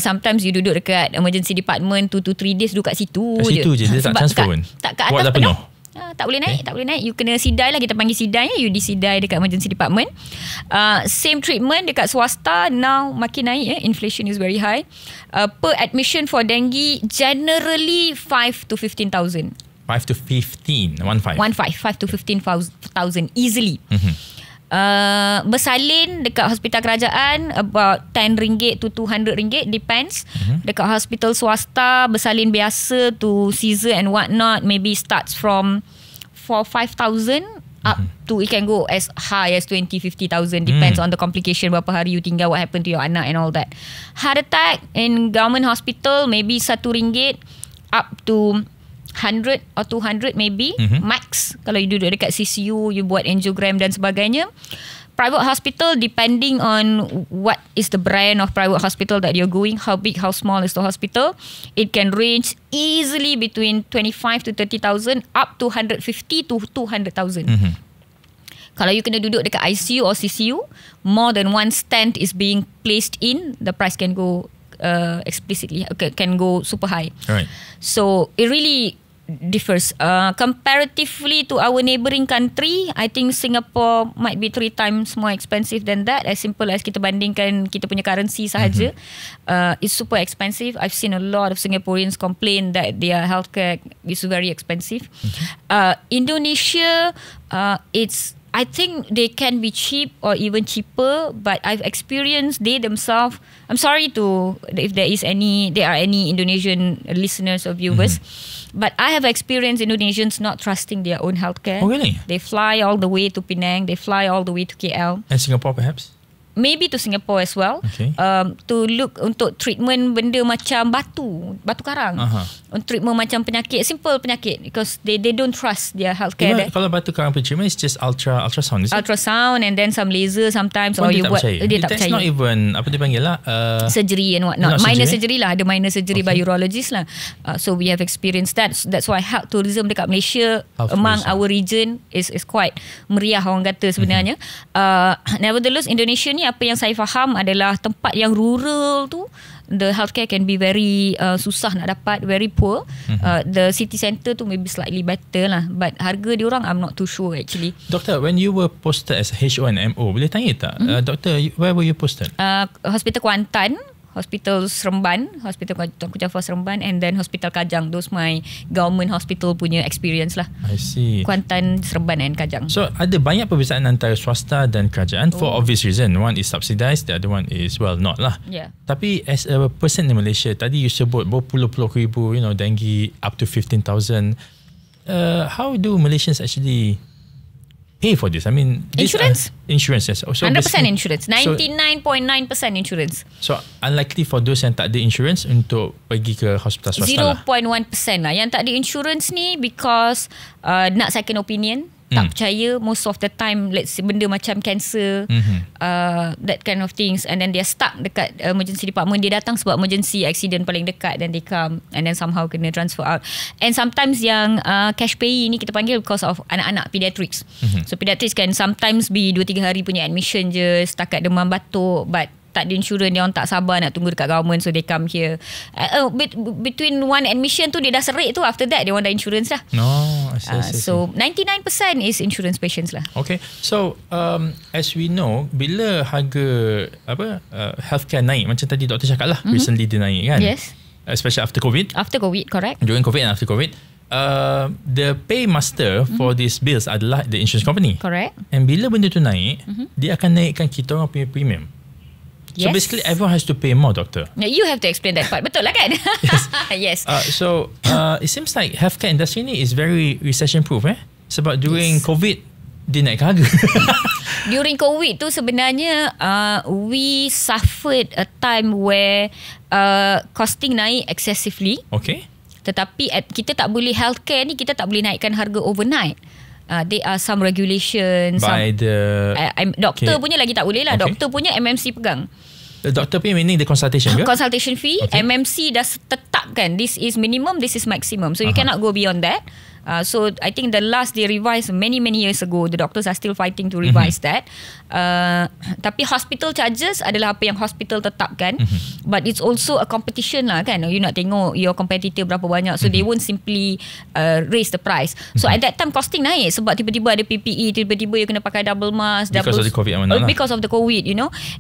sometimes you duduk dekat emergency department 2 to 3 days duduk kat situ je. Dia tak transfer pun. Tak kat atas penuh. Tak boleh naik. You kena sidai lah, kita panggil sidai. You disidai dekat emergency department. Same treatment dekat swasta now makin naik. Inflation is very high. Per admission for dengue generally 5 to 15,000. 5 to 15, 5 to 15,000 easily. Bersalin dekat hospital kerajaan about RM10 to RM200, depends. Dekat hospital swasta, bersalin biasa to Caesar and what not maybe starts from 4-5,000 up to, it can go as high as 20,000-50,000, depends on the complication, berapa hari you tinggal, what happened to your anak and all that. Heart attack in government hospital maybe RM1 up to 100 or 200 maybe max. Kalau you duduk dekat CCU, you buat angiogram dan sebagainya. Private hospital, depending on what is the brand of private hospital that you're going, how big, how small is the hospital, it can range easily between 25 to 30,000 up to 150 to 200,000. Kalau you kena duduk dekat ICU or CCU, more than one stent is being placed in, the price can go explicitly, can go super high. Right. So it really differs. Comparatively to our neighbouring country, I think Singapore might be 3 times more expensive than that. As simple as kita bandingkan kita punya currency sahaja, it's super expensive. I've seen a lot of Singaporeans complain that their healthcare is very expensive. Indonesia, I think they can be cheap or even cheaper, but I've experienced they themselves. I'm sorry if there are any Indonesian listeners or viewers, but I have experienced Indonesians not trusting their own healthcare. Oh, really? They fly all the way to Penang. They fly all the way to KL. And Singapore perhaps? Maybe to Singapore as well. Okay. To look untuk treatment benda macam batu karang. Untuk treatment macam penyakit, simple penyakit, because they don't trust their healthcare. Even kalau batu karang treatment is just ultrasound, is it? Ultrasound and then some laser sometimes, or you buat dia tak percaya. That's not even apa dipanggil lah, surgery and whatnot. Minor surgery lah, ada minor surgery by urologist lah. So we have experienced that. That's why health tourism dekat Malaysia among our region is quite meriah, orang kata sebenarnya. Nevertheless, Indonesia ni, apa yang saya faham adalah tempat yang rural tu, the healthcare can be very susah nak dapat, very poor. The city centre tu maybe slightly better lah, but harga diorang I'm not too sure actually. Doctor, when you were posted as HO and MO, boleh tanya tak, Doctor, where were you posted? Hospital Kuantan, Hospital Seremban, Hospital Tunku Jaafar Seremban, and then Hospital Kajang. Those my government hospital punya experience lah. I see. Kuantan, Seremban and Kajang. So ada banyak perbezaan antara swasta dan kerajaan for obvious reason. One is subsidized, the other one is not lah. Yeah. Tapi as a person in Malaysia, tadi you sebut berpuluh-puluh ribu, dengue up to 15,000. How do Malaysians actually pay for this? I mean, insurance? Insurance, yes. So 100% insurance. 99.9% insurance. So unlikely for those yang tak ada insurance untuk pergi ke hospital swasta 0.1% lah. Yang tak ada insurance ni because nak second opinion. Tak percaya most of the time, let's say benda macam cancer, that kind of things, and then they're stuck dekat emergency department. Dia datang sebab emergency accident paling dekat, then they come and then somehow kena transfer out. And sometimes yang cash pay ni kita panggil because of anak-anak pediatrics. So pediatrics can sometimes be 2-3 hari punya admission je setakat demam batuk, but tak ada insurans, dia orang tak sabar nak tunggu dekat government, so they come here. Between one admission tu dia dah serik tu, after that dia orang dah insurance lah. So 99% is insurance patients lah. Okay, so as we know, bila harga healthcare naik, macam tadi doktor cakap lah, recently dia naik kan. Yes. Especially after COVID. After COVID, correct. During COVID and after COVID, the paymaster for these bills adalah the insurance company. Correct. And bila benda tu naik, dia akan naikkan kita orang punya premium. So basically everyone has to pay more, doctor. You have to explain that part. Betul lah kan? Yes. So it seems like healthcare industry ni is very recession proof sebab during COVID dia naik harga. During COVID tu sebenarnya we suffered a time where costing naik excessively. Okay. Tetapi kita tak boleh, healthcare ni kita tak boleh naikkan harga overnight. There are some regulations by the doktor punya lagi tak boleh lah. Doktor punya MMC pegang. The doctor punya meaning the consultation ke? Consultation fee. MMC dah tetapkan this is minimum, this is maximum, so you cannot go beyond that. So I think the last they revised many years ago. The doctors are still fighting to revise that. Tapi hospital charges adalah apa yang hospital tetapkan. But it's also a competition lah kan. You nak tengok your competitor berapa banyak. So they won't simply raise the price. So at that time costing naik sebab tiba-tiba ada PPE, tiba-tiba you kena pakai double mask, because of the COVID because of the COVID,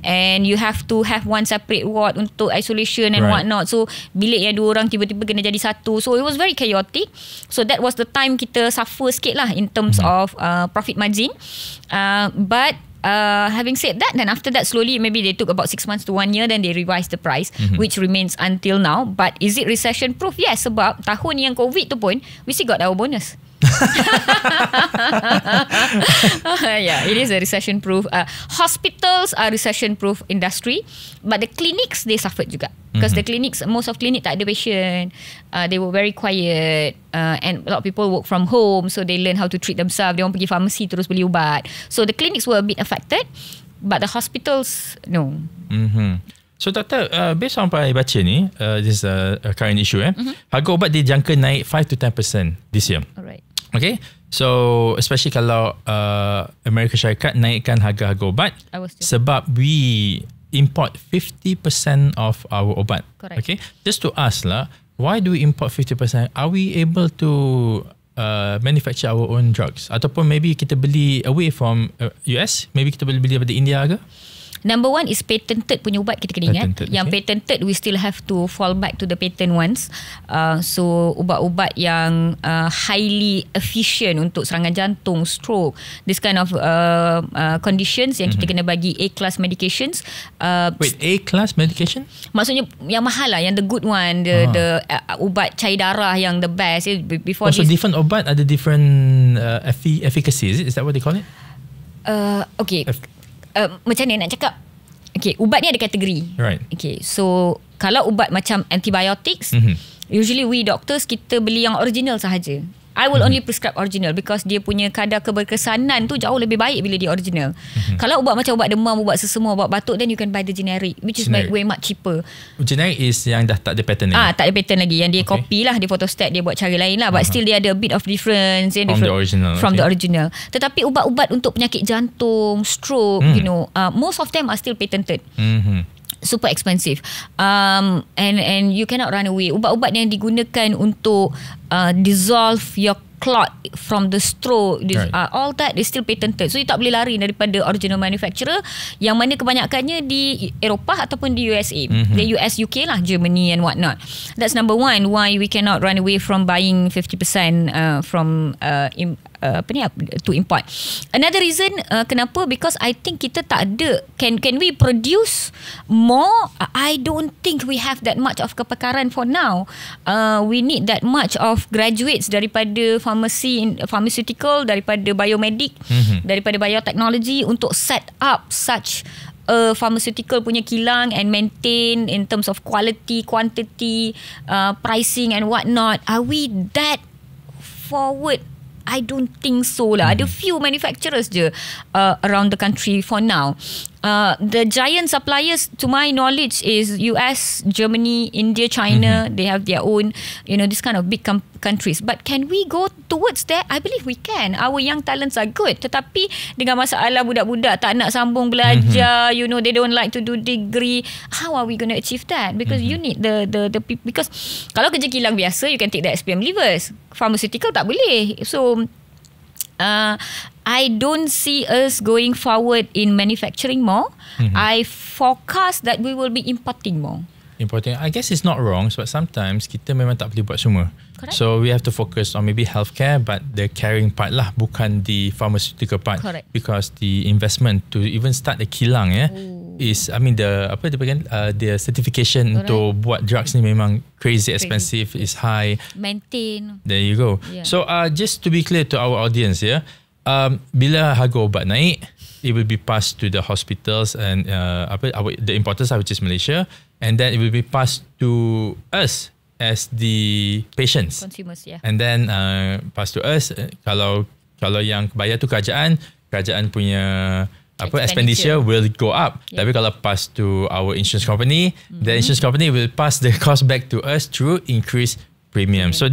and you have to have one separate ward untuk isolation and whatnot. So bilik yang 2 orang tiba-tiba kena jadi 1. So it was very chaotic. So that was the time kita suffer sikit lah in terms of profit margin. But having said that, then after that slowly, maybe they took about 6 months to 1 year, then they revised the price, which remains until now. But is it recession proof? Yes, sebab tahun yang COVID tu pun we still got our bonus. Yeah, it is a recession-proof. Hospitals are recession-proof industry, but the clinics, they suffered juga. Because the clinics, most of clinic tak ada patient. They were very quiet, and a lot of people work from home, so they learn how to treat themselves. They orang pergi pharmacy terus beli ubat. So the clinics were a bit affected, but the hospitals, no. So doktor, based on apa I baca ni, this is a current issue, harga ubat dijangka naik 5 to 10% this year. Alright. Okay, so especially kalau Amerika Syarikat naikkan harga-harga ubat, sebab we import 50% of our ubat. Correct. Okay, just to ask lah, why do we import 50%? Are we able to manufacture our own drugs? Ataupun maybe kita beli away from US, maybe kita boleh beli daripada India ke? Number one is patented punya ubat, kita kena ingat. Yang patented, we still have to fall back to the patent ones. So ubat-ubat yang highly efficient untuk serangan jantung, stroke, this kind of conditions yang kita kena bagi A-class medications. Wait, A-class medication? Maksudnya yang mahal lah, yang the good one, the ubat cair darah yang the best. Before so different ubat ada different efficacy, is that what they call it? Okay. Macam ni nak cakap. Okay, ubat ni ada kategori. Right. Okay, so kalau ubat macam antibiotics, usually we doctors, kita beli yang original sahaja. I will only prescribe original because dia punya kadar keberkesanan tu jauh lebih baik bila dia original. Kalau ubat macam ubat demam, ubat sesama, ubat batuk, then you can buy the generic, which is way much cheaper. Generic is yang dah tak ada patent lagi. Tak ada patent lagi. Yang dia copy lah, dia photostat, dia buat cara lain lah. But still dia ada a bit of difference from the original. From the original. Tetapi ubat-ubat untuk penyakit jantung, stroke, you know, most of them are still patented. Super expensive, and you cannot run away. Ubat-ubat yang digunakan untuk dissolve your clot from the stroke, all that is still patented. So you tak boleh lari daripada original manufacturer, yang mana kebanyakannya di Eropah ataupun di USA, di US, UK lah, Germany and what not. That's number one, why we cannot run away from buying 50% from to import. Another reason kenapa, because I think kita tak ada, can we produce more? I don't think we have that much of kepakaran for now. We need that much of graduates daripada pharmaceutical, daripada biomedik, daripada biotechnology untuk set up such pharmaceutical punya kilang and maintain in terms of quality, quantity, pricing and what not. Are we that forward? I don't think so lah. Ada few manufacturers je around the country for now. The giant suppliers, to my knowledge, is US, Germany, India, China. They have their own, you know, this kind of big countries. But can we go towards that? I believe we can. Our young talents are good. Tetapi dengan masalah budak-budak tak nak sambung belajar, you know, they don't like to do degree. How are we going to achieve that? Because you need the because kalau kerja kilang biasa, you can take the SPM leavers. Pharmaceutical tak boleh. So I don't see us going forward in manufacturing more. I forecast that we will be importing more. Importing, I guess it's not wrong, but sometimes kita memang tak boleh buat semua. Correct. So we have to focus on maybe healthcare, but the caring part lah, bukan the pharmaceutical part. Correct. Because the investment to even start the kilang is, I mean, the apa dia panggil, the certification untuk buat drugs ni memang crazy expensive, is high. Maintain. There you go. Yeah. So just to be clear to our audience here, bila harga ubat naik, it will be passed to the hospitals and the importers, which is Malaysia, and then it will be passed to us as the patients, consumers, yeah. And then passed to us. Kalau yang bayar tu kerajaan punya expenditure will go up. Yeah. Tapi kalau pass to our insurance company, the insurance company will pass the cost back to us through increased premium. So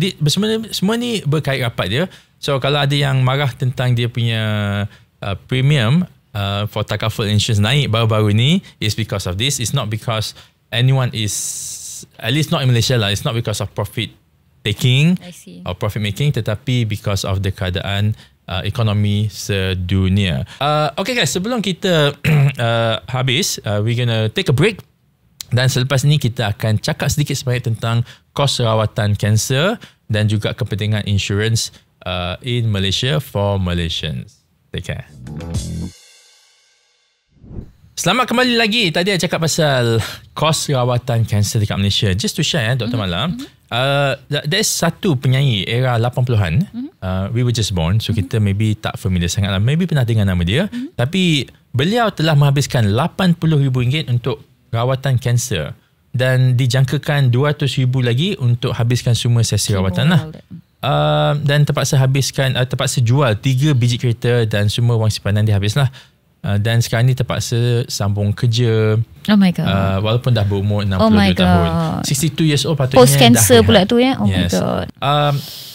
semua ni berkait rapat dia. So kalau ada yang marah tentang dia punya premium for takaful insurance naik baru-baru ni, is because of this. It's not because anyone is, at least not in Malaysia lah, it's not because of profit taking or profit making, tetapi because of the keadaan ekonomi sedunia. Okay guys, sebelum kita habis, we're gonna take a break. Dan selepas ni kita akan cakap sedikit sebanyak tentang kos rawatan kanser dan juga kepentingan insurans in Malaysia for Malaysians. Take care. Selamat kembali lagi. Tadi saya cakap pasal kos rawatan kanser dekat Malaysia. Just to share, Dr. Malar, There's satu penyanyi era 80-an. We were just born, so kita maybe tak familiar sangat lah. Maybe pernah dengar nama dia. Tapi beliau telah menghabiskan RM80,000 untuk rawatan kanser. Dan dijangkakan RM200,000 lagi untuk habiskan semua sesi rawatan lah. Dan terpaksa jual 3 biji kereta dan semua wang simpanan dia habis lah. Dan sekarang ni terpaksa sambung kerja. Oh my god. Walaupun dah berumur 62 tahun. 62 years old patutnya. Post cancer pula tu ya. Oh yes. my god.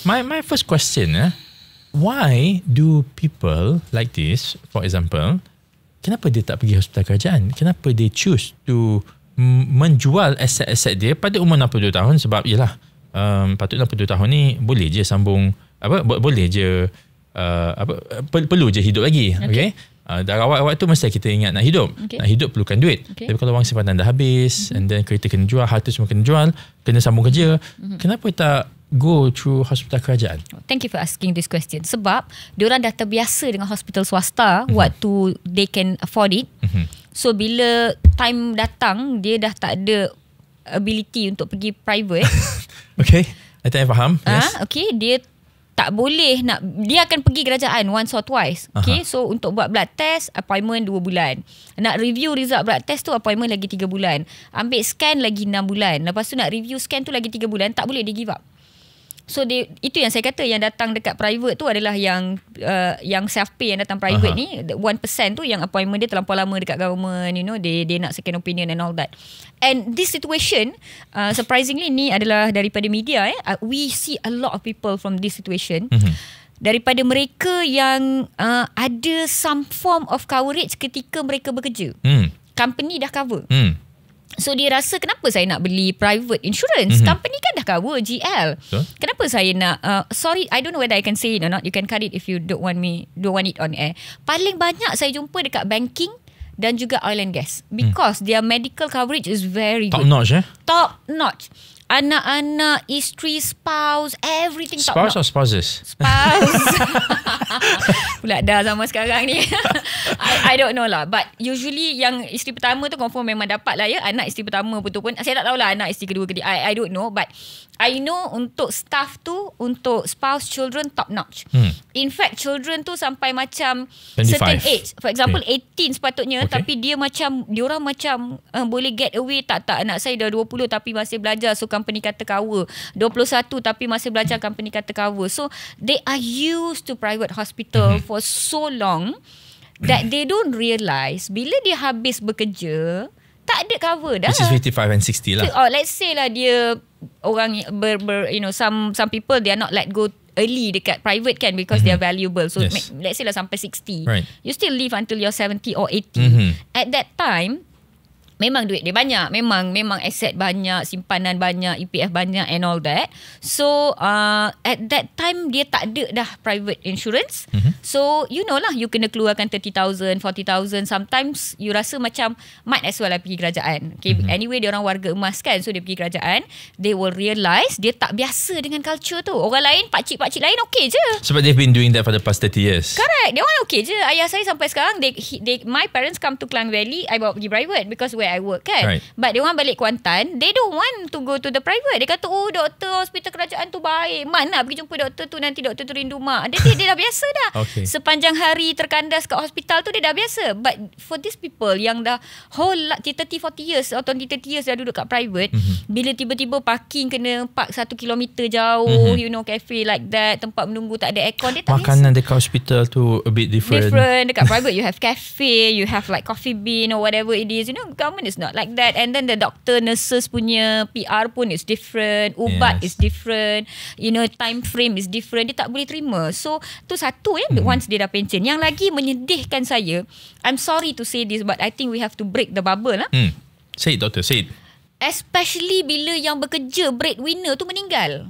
My first question, why do people like this, for example, kenapa dia tak pergi hospital kerajaan? Kenapa dia choose to menjual aset-aset dia pada umur 62 tahun? Sebab yelah, patut 62 tahun ni boleh je sambung, boleh je perlu je hidup lagi. Okay? Dah rawat tu mesti kita ingat nak hidup. Nak hidup perlukan duit. Tapi kalau wang simpanan dah habis, and then kereta kena jual, harta semua kena jual, kena sambung kerja, kenapa tak go through hospital kerajaan? Thank you for asking this question. Sebab diorang dah terbiasa dengan hospital swasta waktu they can afford it. So bila time datang, dia dah tak ada ability untuk pergi private. Okay, I think I faham. Yes. Okay, dia tak boleh nak, dia akan pergi kerajaan once or twice. Okay, so untuk buat blood test, appointment 2 bulan. Nak review result blood test tu, appointment lagi 3 bulan. Ambil scan lagi 6 bulan. Lepas tu nak review scan tu lagi 3 bulan. Tak boleh, dia give up. So itu yang saya kata, yang datang dekat private tu adalah yang self-pay yang datang private ni, 1% tu yang appointment dia terlampau lama dekat government, you know, they nak second opinion and all that. And this situation, surprisingly ni adalah daripada media. We see a lot of people from this situation. Daripada mereka yang ada some form of coverage ketika mereka bekerja. Company dah cover. So dia rasa, kenapa saya nak beli private insurance? Company kan dah cover GL. Kenapa saya nak sorry, I don't know whether I can say it or not. You can cut it if you don't want it on air. Paling banyak saya jumpa dekat banking dan juga oil and gas, because their medical coverage is very good. Top notch Top notch. Anak-anak, isteri, spouse, everything top notch. Spouse or spouses? Spouse. Pula dah sama sekarang ni. I don't know lah. But usually yang isteri pertama tu confirm memang dapat lah ya. Anak isteri pertama betul pun. Saya tak tahulah anak isteri kedua ke. I don't know. But I know untuk staff tu, untuk spouse, children, top notch. In fact, children tu sampai macam 25. certain age. For example, 18 sepatutnya. Tapi diorang macam boleh get away. Tak, anak saya dah 20 tapi masih belajar. So company kata cover. 21 tapi masih belajar, company kata cover. So they are used to private hospital for so long that they don't realise bila dia habis bekerja tak ada cover dah. Which is 55 and 60 lah. Let's say lah dia orang you know, some people they are not let go early dekat private kan, because they are valuable. So let's say lah sampai 60. Right. You still live until you're 70 or 80. At that time memang duit dia banyak, memang aset banyak, simpanan banyak, EPF banyak and all that. So at that time dia tak ada dah private insurance. So you know lah, you kena keluarkan 30,000, 40,000. Sometimes you rasa macam might as well lah pergi kerajaan. Okay, anyway dia orang warga emas kan, so dia pergi kerajaan. They will realise dia tak biasa dengan culture tu. Orang lain, pakcik-pakcik lain okay je. Sebab they've been doing that for the past 30 years. Correct, dia orang okay je. Ayah saya sampai sekarang, my parents come to Klang Valley, I bawa pergi private because where I work kan. Right. But dia orang balik Kuantan, they don't want to go to the private. Dia kata, oh doktor hospital kerajaan tu baik, mak nak pergi jumpa doktor tu, nanti doktor tu rindu mak. Dia dah biasa dah. Sepanjang hari terkandas kat hospital tu dia dah biasa. But for these people yang dah whole 30-40 years atau 20-30 years dah duduk kat private, bila tiba-tiba parking kena park 1 kilometer jauh, you know, cafe like that, tempat menunggu tak ada aircon, dia tak makanan biasa. Dekat hospital tu a bit different. Dekat private you have cafe, you have like coffee bean or whatever it is. You know, government is not like that. And then the doctor, nurses punya PR pun is different. Ubat is different. You know, time frame is different. Dia tak boleh terima. So tu satu once dia dah pencen. Yang lagi menyedihkan saya, I'm sorry to say this, but I think we have to break the bubble. Say it, doctor, say it. Especially bila yang bekerja breadwinner tu meninggal.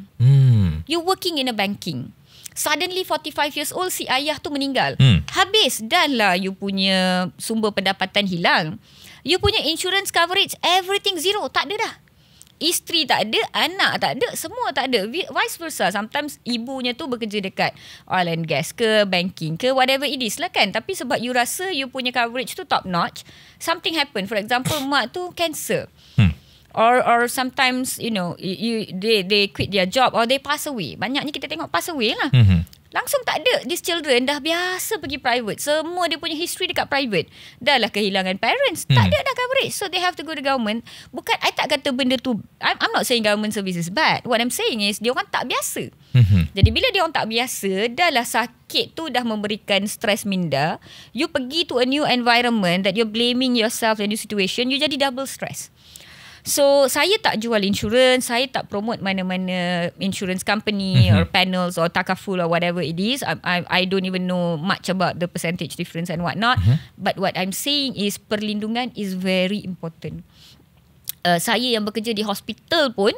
You working in a banking, suddenly 45 years old si ayah tu meninggal. Habis dah lah you punya sumber pendapatan hilang. You punya insurance coverage, everything zero. Tak ada dah. Isteri tak ada, anak tak ada, semua tak ada. Vice versa. Sometimes ibunya tu bekerja dekat oil and gas ke, banking ke, whatever it is lah kan. Tapi sebab you rasa you punya coverage tu top notch, something happen. For example, mak tu cancer. Or sometimes they quit their job or they pass away. Banyaknya kita tengok pass away lah. Langsung tak ada. These children dah biasa pergi private. Semua dia punya history dekat private. Dah lah kehilangan parents. Tak ada dah coverage. So they have to go to government. Bukan, I tak kata benda tu, I'm not saying government service is bad. What I'm saying is, dia orang tak biasa. Jadi bila dia orang tak biasa, dah lah sakit tu dah memberikan stress minda. You pergi to a new environment that you're blaming yourself in a new situation, you jadi double stress. So, saya tak jual insurance, saya tak promote mana-mana insurance company or panels or takaful or whatever it is. I don't even know much about the percentage difference and whatnot. But what I'm saying is perlindungan is very important. Saya yang bekerja di hospital pun,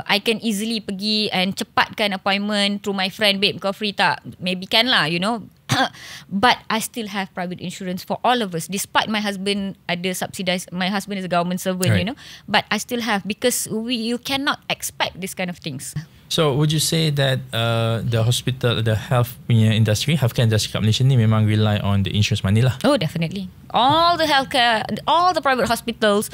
I can easily pergi and cepatkan appointment through my friend, babe, kau free tak? Maybe can lah, But I still have private insurance for all of us. Despite my husband ada subsidized, my husband is a government servant, right. But I still have, because you cannot expect this kind of things. So would you say that the hospital, the healthcare industry kat Malaysia ni memang rely on the insurance money lah? Oh, definitely. All the healthcare, all the private hospitals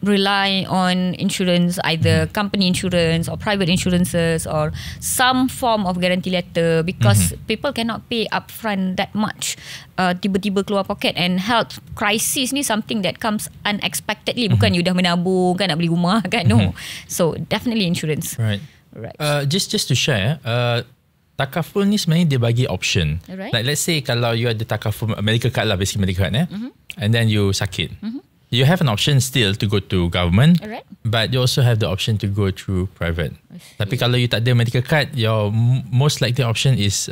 rely on insurance, either company insurance or private insurances or some form of guarantee letter, because people cannot pay upfront that much. Tiba-tiba keluar poket, and health crisis ni something that comes unexpectedly. Bukan you dah menabung kan nak beli rumah kan, no. So definitely insurance. Right. Just to share, takaful ni sebenarnya dia bagi option. Right. Like let's say kalau you ada takaful medical card lah, basically medical card, and then you sakit. You have an option still to go to government, right. But you also have the option to go through private. Tapi kalau you tak ada medical card, your most likely option is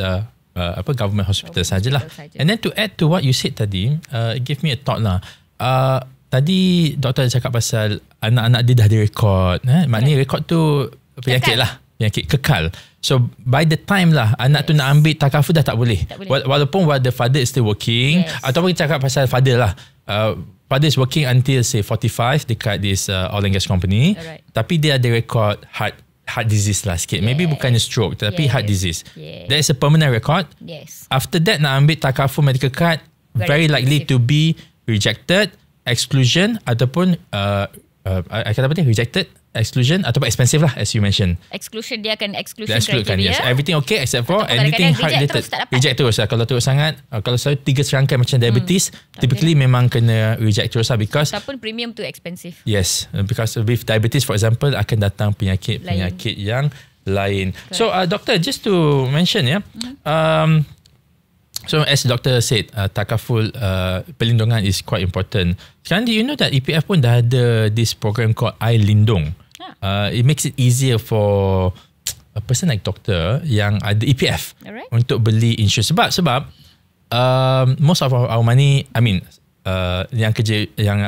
government hospital sajalah. And then to add to what you said tadi, it gave me a thought lah. Tadi doktor cakap pasal anak-anak dia dah ada rekod. Maknanya rekod tu penyakit lah, penyakit kekal. So by the time lah anak tu nak ambil takaful dah tak boleh. Walaupun while the father is still working, ataupun cakap pasal father lah. Father is working until say 45 dekat this oil and gas company. Alright. Tapi dia ada record heart disease lah sikit. Maybe bukannya stroke, tapi heart disease. There is a permanent record. After that nak ambil takaful medical card, very likely to be rejected, exclusion ataupun I kata apa ni, rejected, exclusion ataupun expensive lah, as you mentioned. Exclusion, dia akan exclusion yes. criteria. Everything okay except for anything heart related. Reject terus lah. Kalau teruk sangat, kalau selalu 3 serangkai macam diabetes, typically memang kena reject terus lah, because ataupun premium tu expensive. Yes, because with diabetes for example akan datang penyakit yang lain. Correct. So doctor, just to mention so as the doctor said, takaful perlindungan is quite important. Sekarang do you know that EPF pun dah ada this program called I Lindung. It makes it easier for a person like doctor yang ada EPF untuk beli insurance. Sebab most of our money, I mean yang kerja yang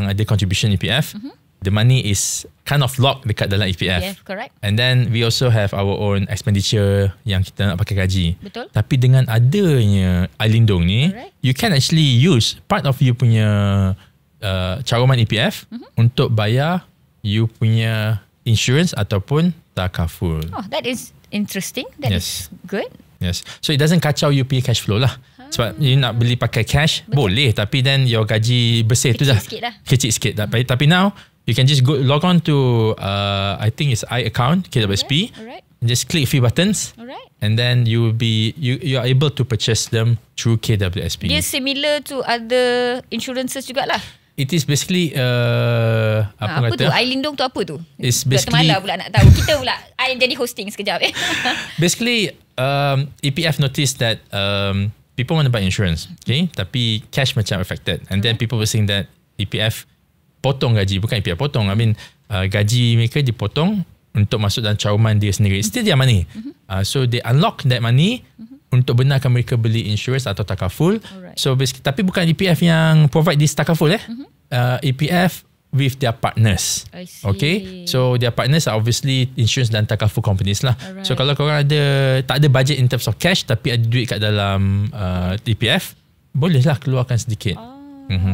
ada contribution EPF, the money is kind of locked dekat dalam EPF. Yes, correct. And then we also have our own expenditure yang kita nak pakai gaji. Betul. Tapi dengan adanya I Lindung ni, you can actually use part of you punya cawangan EPF untuk bayar you punya insurance ataupun takaful. Oh, that is interesting. That is good. Yes. So it doesn't kacau you punya cash flow lah. Sebab you nak beli pakai cash, boleh. Tapi then your gaji bersih tu dah kecil sikit. Tapi now, you can just log on to I think it's I account KWSP. And just click a few buttons. And then you are able to purchase them through KWSP. Dia similar to other insurances jugalah. It is basically apa tu? I Lindung tu apa tu? It's basically Malar pula nak tahu. Kita pula I jadi hosting sekejap. Basically EPF noticed that people want to buy insurance, okay? Tapi cash macam affected. And then people were saying that EPF potong gaji, bukan EPF potong, I mean gaji mereka dipotong untuk masuk dalam cawangan dia sendiri. Still their money. So they unlock that money untuk benarkan mereka beli insurance atau takaful. So basically, tapi bukan EPF yang provide this takaful EPF with their partners. Okay, so their partners are obviously insurance dan takaful companies lah. So kalau korang tak ada budget in terms of cash, tapi ada duit kat dalam EPF, bolehlah keluarkan sedikit.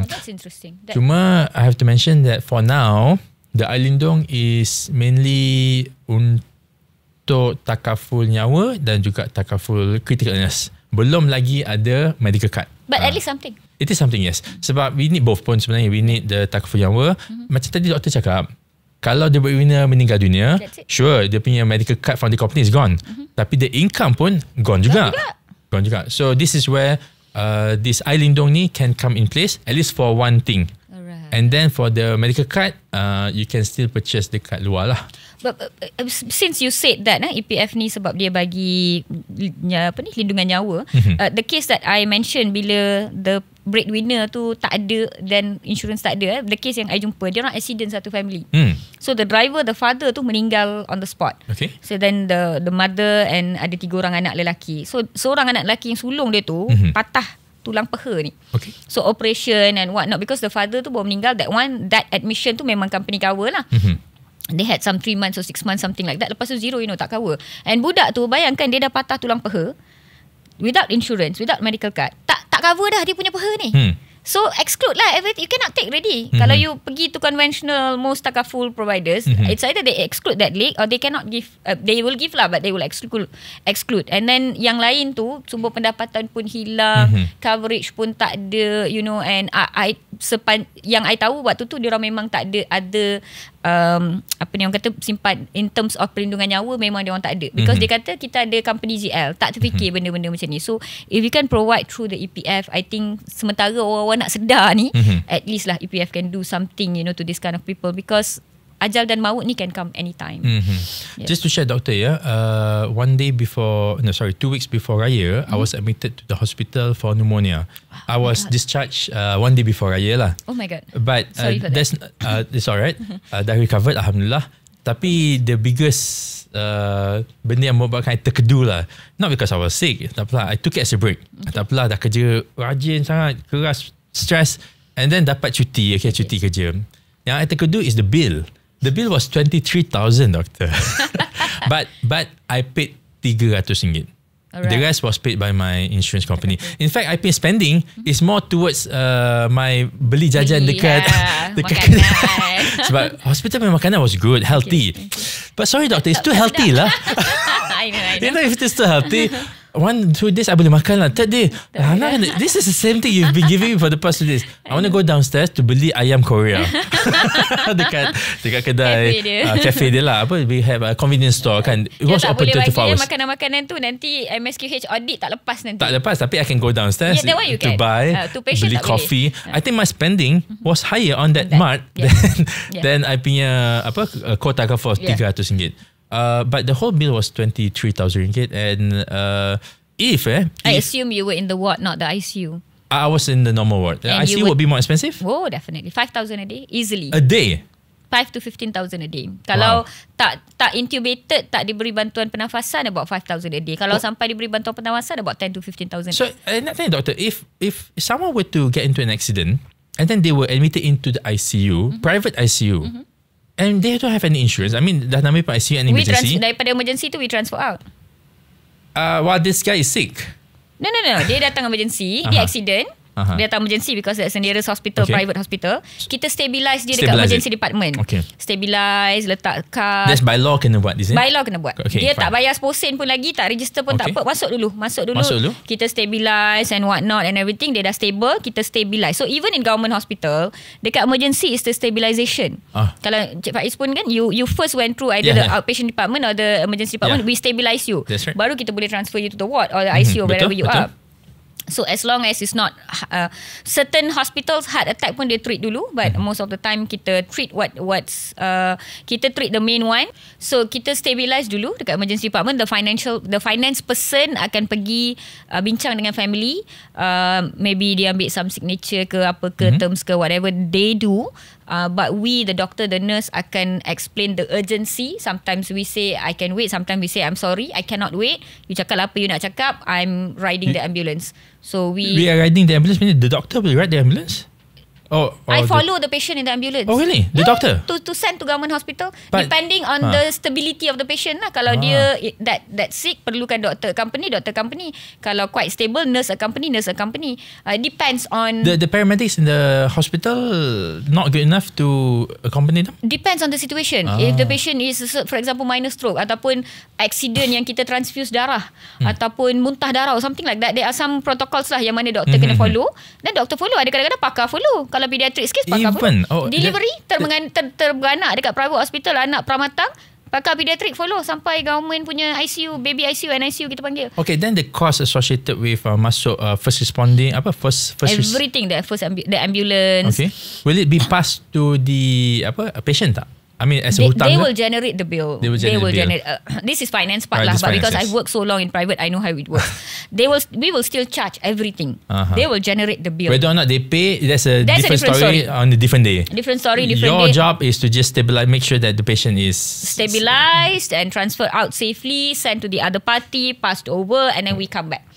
That's interesting. Cuma I have to mention that for now, the I Lindung is mainly untuk takaful nyawa dan juga takaful critical illness. Belum lagi ada medical card. But at least something. It is something, yes. Sebab we need both pun sebenarnya. We need the takaful nyawa. Macam tadi doktor cakap, kalau the breadwinner meninggal dunia, sure, dia punya medical card from the company is gone. Tapi the income pun gone juga. Gone juga. So this is where this iLindung ni can come in place, at least for one thing. And then for the medical card, you can still purchase dekat luar lah. But since you said that EPF ni sebab dia bagi lindungan nyawa, the case that I mentioned bila the breadwinner tu tak ada dan insurance tak ada, the case yang I jumpa, dia orang accident satu family. So the driver, the father tu meninggal on the spot. Okay. So then the mother and ada 3 orang anak lelaki. So seorang anak lelaki yang sulung dia tu patah tulang peha ni. Okay. So operation and what not, because the father tu baru meninggal, that admission tu memang company cover lah. They had some 3 months or 6 months, something like that. Lepas tu zero, tak cover. And budak tu, bayangkan dia dah patah tulang peha, without insurance, without medical card, tak cover dah dia punya peha ni. So exclude lah everything. You cannot take already. Kalau you pergi to conventional most takaful providers, it's either they exclude that leg or they cannot give. They will give lah, but they will exclude. And then yang lain tu, sumber pendapatan pun hilang, coverage pun tak ada, and yang I tahu waktu tu diorang memang tak ada apa ni orang kata, simpan in terms of perlindungan nyawa, memang diorang tak ada, because dia kata kita ada company GL, tak terfikir benda-benda macam ni. So if you can provide through the EPF, I think sementara orang-orang nak sedar ni, at least lah EPF can do something to this kind of people, because ajal dan maut ni can come anytime. Just to share, doctor, 2 weeks before Raya, I was admitted to the hospital for pneumonia. I was discharged 1 day before Raya lah. Oh my god. But sorry for that. it's alright. Dah recovered, alhamdulillah. Tapi the biggest benda yang membuatkan I terkedu lah, not because I was sick, tak apalah, I took it as a break. Tak apalah, dah kerja rajin sangat, keras, stress, and then dapat cuti, cuti kerja. Yang I terkedu is the bill. The bill was 23,000, doctor. but I paid RM300. Alright. The rest was paid by my insurance company. In fact, I pay spending is more towards my beli jajan dekat makanan. Sebab hospital punya makanan was good, healthy. But sorry, doctor, it's too healthy lah. I know. If it's too healthy, 1-2 days I boleh makan lah. Third day, this is the same thing you've been giving me for the past 2 days. I want to go downstairs to beli ayam Korea dekat kedai cafe dia lah. We have a convenience store kan. It was open 24 hours. Makanan-makanan tu nanti MSQH audit tak lepas nanti. Tak lepas, tapi I can go downstairs to buy, beli coffee. I think my spending was higher on that mart than I punya quota for RM300. But the whole bill was 23,000 ringgit, and I assume you were in the ward, not the ICU. I was in the normal ward. The ICU would be more expensive. Oh, definitely 5,000 a day, easily. A day. 5 to 15,000 a day. Kalau tak intubated, tak diberi bantuan pernafasan, about 5,000 a day. Kalau sampai diberi bantuan pernafasan, about 10 to 15,000. So, nak tanya, doctor, if someone were to get into an accident and then they were admitted into the ICU, private ICU, and they don't have any insurance, I mean, dah namanya ICU and emergency. Daripada emergency tu, we transfer out. While this guy is sick. No. Dia datang emergency, dia accident. Dia datang emergency because that's the nearest hospital, private hospital. Kita stabilize dia dekat emergency department. Stabilize, letak card. That's by law kena buat, is it? By law kena buat. Dia tak bayar sposen pun lagi, tak register pun tak apa. Masuk dulu. Kita stabilize and what not and everything. Dia dah stable, kita stabilize. So even in government hospital, dekat emergency is the stabilization. Kalau Cik Faiz pun kan, you first went through either the outpatient department or the emergency department. We stabilize you. That's right. Baru kita boleh transfer you to the ward or the ICU or wherever you are. So as long as it's not certain hospitals heart attack pun dia treat dulu, but most of the time kita treat kita treat the main one. So kita stabilize dulu dekat emergency department. The finance person akan pergi bincang dengan family, maybe dia ambil some signature ke apa ke, terms ke, whatever they do. But we, the doctor, the nurse akan explain the urgency. Sometimes we say I can wait, sometimes we say I'm sorry, I cannot wait. You cakap apa you nak cakap, I'm riding the ambulance. So we are riding the ambulance, meaning the doctor will ride the ambulance? I follow the patient in the ambulance. Oh really? The doctor? To send to government hospital, depending on the stability of the patient lah. Kalau dia that sick, perlukan doktor company. Kalau quite stable, nurse accompany. Depends on the paramedics in the hospital not good enough to accompany them. Depends on the situation. If the patient is, for example, minor stroke ataupun accident yang kita transfuse darah ataupun muntah darah or something like that, there are some protocols lah yang mana doktor kena follow. Dan doktor follow, ada kadang-kadang pakar follow. Kalau pediatric case, pakar follow. Delivery terberanak dekat private hospital, anak pramatang, pakar pediatric follow sampai government punya ICU, baby ICU and ICU kita panggil. Okay, then the cost associated with masuk first responding, everything, the ambulance. Okay, will it be passed to the patient tak? I mean, as a hutang, they will generate the bill. They will generate. This is finance part lah, but because I've worked so long in private, I know how it works. We will still charge everything. They will generate the bill. Whether or not they pay, that's a different story on a different day. Different story, Your job is to just stabilize, make sure that the patient is stabilized and transferred out safely, sent to the other party, passed over, and then we come back.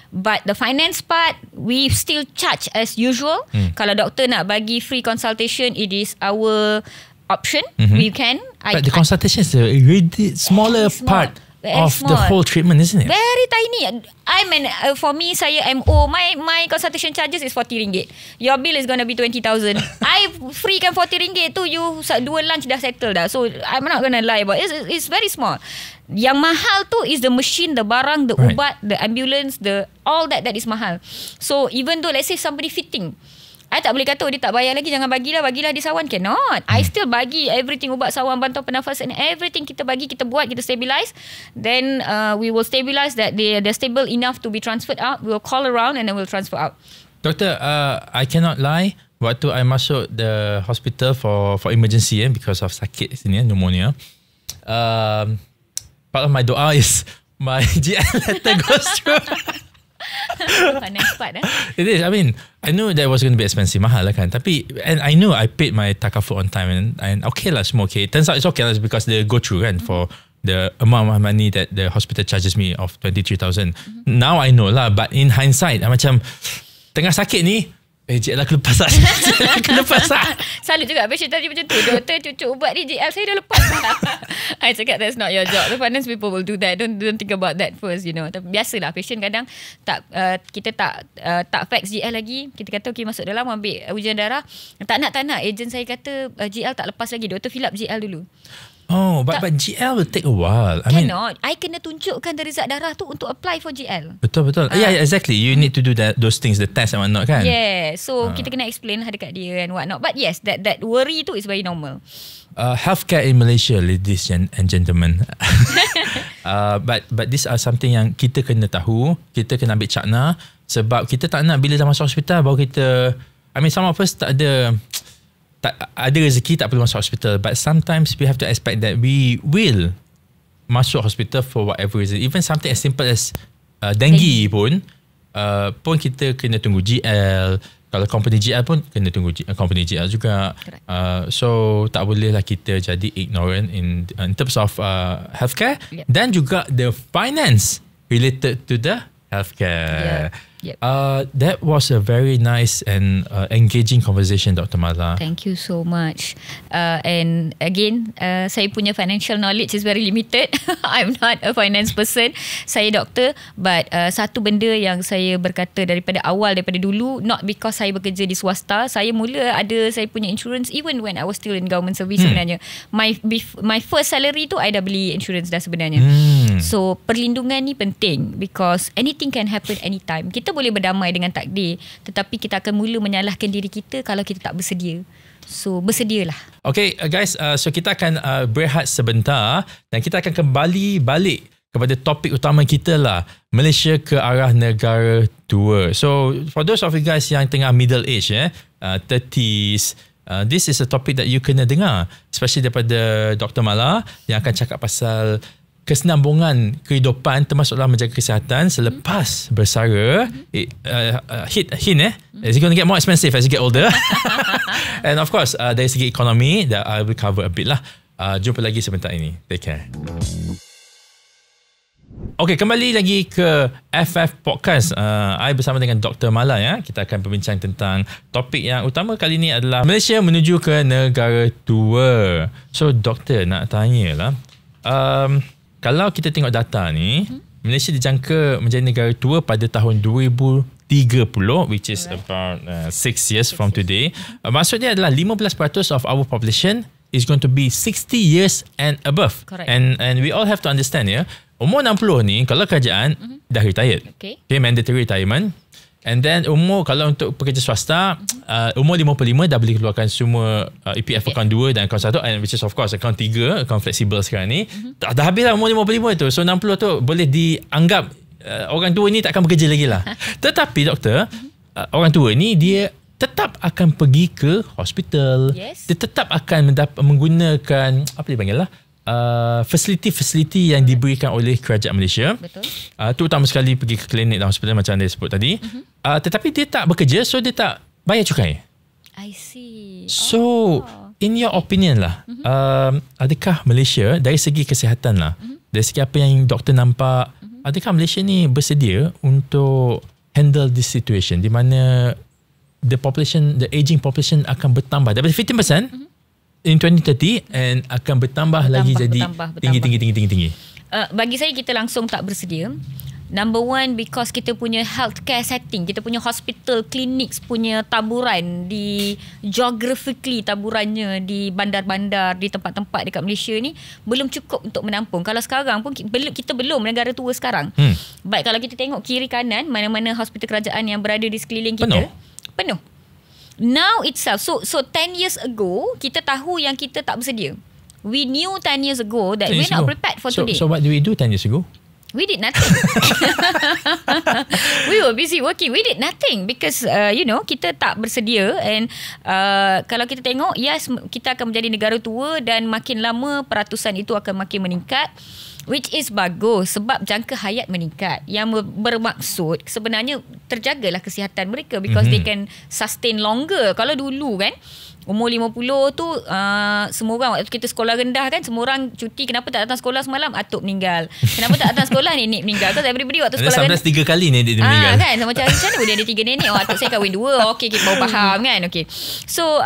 But the finance part, we still charge as usual. Kalau doktor nak bagi free consultation, it is our option. We can. But the consultation is a really smaller part of the whole treatment, isn't it? Very tiny. For me, saya MO, my consultation charges is RM40. Your bill is going to be 20,000. I freekan RM40 tu, you 2 lunch dah settle dah. So I'm not going to lie about it. It's very small. Yang mahal tu is the machine, the barang, the ubat, the ambulance, all that is mahal. So even though let's say somebody fitting, I tak boleh kata dia tak bayar lagi, jangan bagilah di sawan. Cannot. I still bagi everything, ubat sawan, bantuan pernafasan, everything kita bagi, kita buat, kita stabilize. Then we will stabilize that they're stable enough to be transferred out. We will call around and then we'll transfer out. Doctor, I cannot lie. Waktu I masuk the hospital for emergency because of sakit sini, pneumonia. Part of my doa is my GL letter goes through. Finance part, It is. I mean, I knew that was going to be expensive, mahal lah kan. And I knew I paid my takaful on time and okay lah, semua okay. Turns out it's okay lah because they go through kan for the amount of money that the hospital charges me of 23,000. Now I know lah, but in hindsight, macam tengah sakit ni, JL lah kelepas lah. Salut juga patient tadi macam tu. Doktor cucuk ubat ni, JL saya dah lepas. I cakap that's not your job. The finance people will do that. Don't think about that first, you know. Tapi biasalah patient kadang kita tak fax JL lagi. Kita kata okay, masuk dalam ambil ujian darah. Tak nak. Agent saya kata JL tak lepas lagi. Doktor fill up JL dulu. Oh, but GL will take a while. I kena tunjukkan the result darah tu untuk apply for GL. Betul. Yeah, exactly. You need to do those things, the test and whatnot kan. Yeah, so kita kena explain lah dekat dia and whatnot. But yes, that worry tu is very normal. Healthcare in Malaysia, ladies and gentlemen. But these are something yang kita kena tahu, kita kena ambil cakna, sebab kita tak nak bila dah masuk hospital baru kita, some of us tak ada rezeki, tak perlu masuk hospital. But sometimes we have to expect that we will masuk hospital for whatever reason. Even something as simple as dengue pun kita kena tunggu GL. Kalau company GL pun kena tunggu company GL juga. So tak boleh lah kita jadi ignorant in terms of healthcare. Dan juga the finance related to the healthcare. Yep. That was a very nice and engaging conversation, Dr. Malar. Thank you so much. And again, saya punya financial knowledge is very limited. I'm not a finance person. Saya doktor. But satu benda yang saya berkata daripada dulu, not because saya bekerja di swasta. Saya punya insurance even when I was still in government service sebenarnya. My first salary tu, I dah beli insurance dah sebenarnya. So, perlindungan ni penting because anything can happen anytime. Kita boleh berdamai dengan takdir, tetapi kita akan mula menyalahkan diri kita kalau kita tak bersedia. So bersedialah. Okay guys, so kita akan berehat sebentar dan kita akan kembali balik kepada topik utama kita lah, Malaysia ke arah negara tua. So for those of you guys yang tengah middle age 30s, this is a topic that you kena dengar, especially daripada Dr. Malar yang akan cakap pasal kesinambungan kehidupan termasuklah menjaga kesihatan selepas bersara. Hint is it going to get more expensive as you get older? And of course dari segi ekonomi that I will cover a bit lah. Jumpa lagi sebentar ini. Take care. Okey, kembali lagi ke FF Podcast. I bersama dengan Dr. Malar ya. Kita akan berbincang tentang topik yang utama kali ini adalah Malaysia menuju ke negara tua. So, Doktor nak tanyalah. Kalau kita tengok data ni, Malaysia dijangka menjadi negara tua pada tahun 2030, which is about 6 years from today. Maksudnya adalah 15% of our population is going to be 60 years and above. Correct. And we all have to understand ya, umur 60 ni kalau kerajaan dah retired. Okay, mandatory retirement. And then umur kalau untuk pekerja swasta, umur 55 dah boleh keluarkan semua EPF akaun 2 dan akaun 1, and which is of course akaun 3, akaun fleksibel sekarang ni. Dah habis lah umur 55 tu. So 60 tu boleh dianggap orang tua ni tak akan bekerja lagi lah. Tetapi doktor, orang tua ni dia tetap akan pergi ke hospital. Dia tetap akan menggunakan apa dipanggil lah, fasiliti-fasiliti yang diberikan oleh kerajaan Malaysia. Betul. Terutama sekali pergi ke klinik dan hospital macam anda sebut tadi. Tetapi dia tak bekerja, so dia tak bayar cukai. I see. So, in your opinion lah, adakah Malaysia dari segi kesihatan lah, dari segi apa yang doktor nampak, adakah Malaysia ni bersedia untuk handle this situation di mana the aging population akan bertambah daripada 15% in 2030 and akan bertambah lagi jadi tinggi. Bagi saya, kita langsung tak bersedia. Number one, because kita punya healthcare setting, kita punya hospital, clinics punya taburan di geographically, taburannya di bandar-bandar, di tempat-tempat dekat Malaysia ni belum cukup untuk menampung. Kalau sekarang pun kita belum negara tua sekarang. Baik, kalau kita tengok kiri kanan, mana-mana hospital kerajaan yang berada di sekeliling kita, penuh. Now itself, so 10 years ago, kita tahu yang kita tak bersedia. We knew 10 years ago that we're not prepared for today. So what do we do 10 years ago? We did nothing. We were busy working. We did nothing because kita tak bersedia. And kalau kita tengok, yes, kita akan menjadi negara tua dan makin lama peratusan itu akan makin meningkat, which is bagus sebab jangka hayat meningkat, yang bermaksud sebenarnya terjagalah kesihatan mereka because they can sustain longer. Kalau dulu kan, umur 50 tu semua orang, waktu kita sekolah rendah kan, semua orang cuti, kenapa tak datang sekolah semalam, atuk meninggal. Kenapa tak datang sekolah, nenek meninggal. Because everybody waktu sekolah rendah 3 kali nenek dia meninggal kan, macam mana boleh ada 3 nenek. Atuk saya kahwin 2. Okay, kita baru faham kan. Okay, so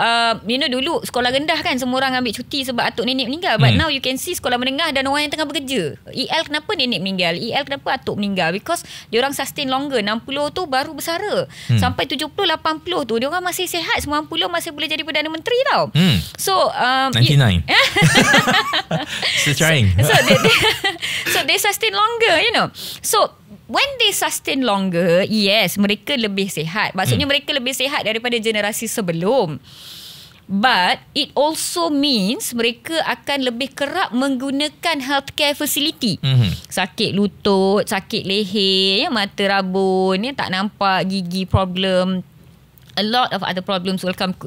dulu sekolah rendah kan, semua orang ambil cuti sebab atuk nenek meninggal. But now you can see sekolah menengah dan orang yang tengah bekerja. EL kenapa nenek meninggal, EL kenapa atuk meninggal, because diorang sustain longer. 60 tu baru bersara, sampai 70, 80 tu diorang masih sihat, 90 masih boleh jadi Perdana Menteri tau. So 99 still trying. So they sustain longer, So when they sustain longer, yes, mereka lebih sihat. Maksudnya mereka lebih sihat daripada generasi sebelum. But it also means mereka akan lebih kerap menggunakan healthcare facility. Sakit lutut, sakit leher, mata rabun, tak nampak, gigi problem, a lot of other problems will come,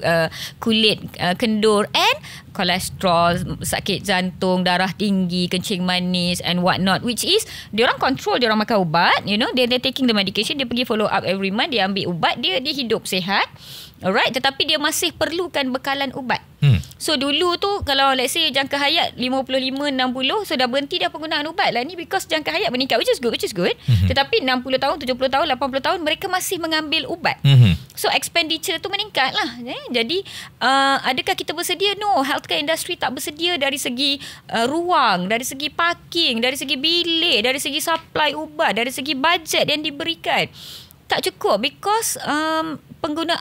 kulit kendur and kolesterol, sakit jantung, darah tinggi, kencing manis and what not, which is diorang control, diorang makan ubat, they're taking the medication, dia pergi follow up every month, dia ambil ubat, dia hidup sihat. Alright, tetapi dia masih perlukan bekalan ubat. So dulu tu kalau let's say jangka hayat 55, 60, so dah berhenti dah penggunaan ubat lah ni because jangka hayat meningkat, which is good. Tetapi 60 tahun, 70 tahun, 80 tahun mereka masih mengambil ubat. So expenditure tu meningkat lah. Jadi adakah kita bersedia? No, healthcare industry tak bersedia dari segi ruang, dari segi parking, dari segi bilik, dari segi supply ubat, dari segi bajet yang diberikan. Tak cukup because pengguna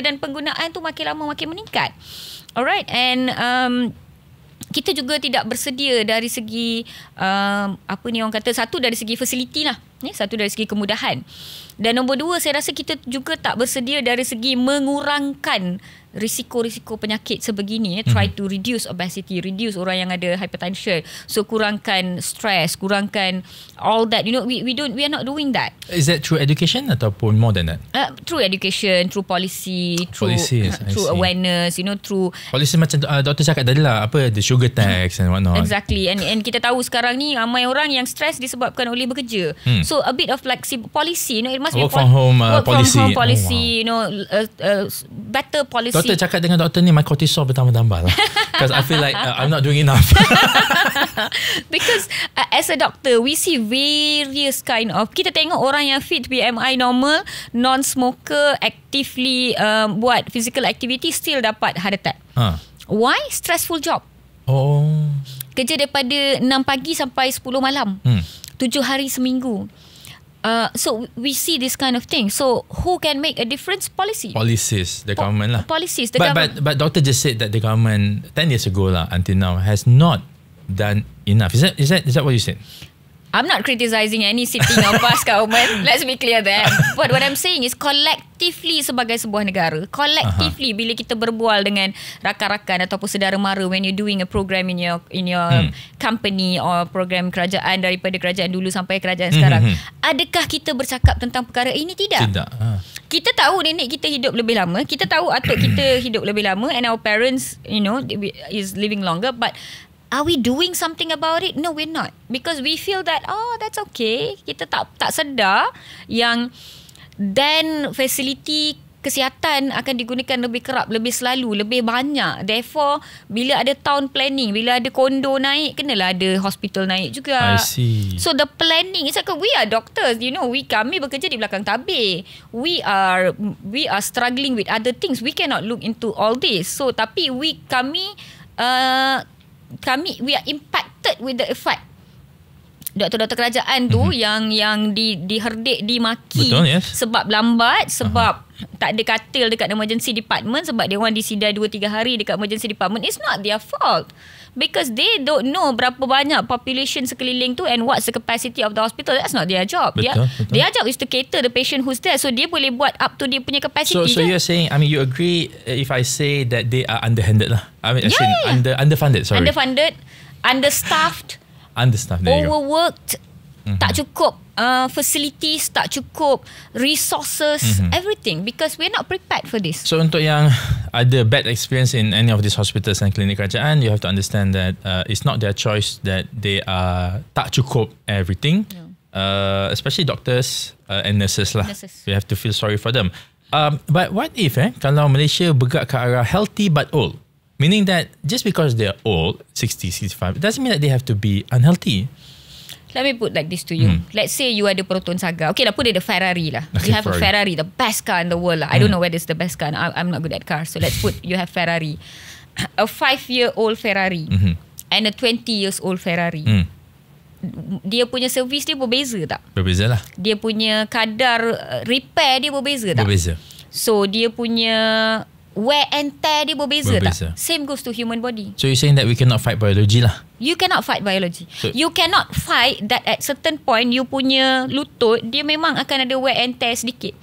dan penggunaan tu makin lama makin meningkat. Alright, and kita juga tidak bersedia dari segi orang kata, satu dari segi fasiliti lah, satu dari segi kemudahan, dan nombor 2 saya rasa kita juga tak bersedia dari segi mengurangkan risiko-risiko penyakit sebegini. Try to reduce obesity, reduce orang yang ada hypertension, so kurangkan stress, kurangkan all that. We are not doing that. Is that through education ataupun more than that? Through education, through policy, through awareness, through policy macam doktor cakap tadi lah, apa, the sugar tax and what not. Exactly. And kita tahu sekarang ni ramai orang yang stress disebabkan oleh bekerja. So a bit of like policy, it must work be from home work policy. From home policy, better policy. doktor cakap dengan doktor ni, my cortisol bertambah-tambah lah. Because I feel like I'm not doing enough. Because as a doctor, we see various kind of, kita tengok orang yang fit, BMI normal, non-smoker, actively buat physical activity, still dapat heart attack. Why? Stressful job. Kerja daripada 6 pagi sampai 10 malam. 7 hari seminggu. So we see this kind of thing. So who can make a difference? Policies, the government lah. Policies, the government. But doctor just said that the government 10 years ago lah until now has not done enough. Is that what you said? I'm not criticizing any sitting or past government. Let's be clear there. But what I'm saying is collectively sebagai sebuah negara, collectively bila kita berbual dengan rakan-rakan ataupun saudara mara, when you're doing a program in your company or program kerajaan, daripada kerajaan dulu sampai kerajaan sekarang, adakah kita bercakap tentang perkara ini? Tidak. Kita tahu nenek kita hidup lebih lama, kita tahu atuk kita hidup lebih lama, and our parents, is living longer, but are we doing something about it? No, we're not. Because we feel that, that's okay. Kita tak sedar yang then facility kesihatan akan digunakan lebih kerap, lebih selalu, lebih banyak. Therefore, bila ada town planning, bila ada kondo naik, kenalah ada hospital naik juga. I see. So the planning, it's like we are doctors, kami bekerja di belakang tabir. We are struggling with other things. We cannot look into all this. So tapi we are impacted with the effect. Doktor-doktor kerajaan tu yang diherdik, dimaki. Betul, yes. Sebab lambat, sebab tak ada katil dekat emergency department, sebab dia orang disidai 2-3 hari dekat emergency department. It's not their fault. Because they don't know berapa banyak population sekeliling tu and what's the capacity of the hospital. That's not their job. Betul. Their job is to cater the patient who's there. So dia boleh buat up to dia punya capacity. So you're saying, you agree if I say that they are underhanded lah? Underfunded, sorry. Underfunded, understaffed, overworked, tak cukup facilities, tak cukup resources, everything, because we're not prepared for this. So untuk yang ada bad experience in any of these hospitals and klinik kerajaan, you have to understand that it's not their choice that they are tak cukup everything, especially doctors and nurses lah. We have to feel sorry for them. But what if kalau Malaysia bergerak ke arah healthy but old, meaning that just because they are old, 60, 65, it doesn't mean that they have to be unhealthy. Let me put like this to you. Let's say you ada Proton Saga. Okay lah, put it a Ferrari lah. You have a Ferrari, the best car in the world lah. I don't know whether it's the best car. I'm not good at cars. So let's put you have Ferrari. A 5-year-old Ferrari and a 20-years-old Ferrari. Dia punya servis dia berbeza tak? Berbeza lah. Dia punya kadar repair dia berbeza tak? Berbeza. So dia punya wear and tear dia berbeza tak? Same goes to human body. So you're saying that we cannot fight biology lah? You cannot fight biology. So, you cannot fight that at certain point you punya lutut dia memang akan ada wear and tear sedikit.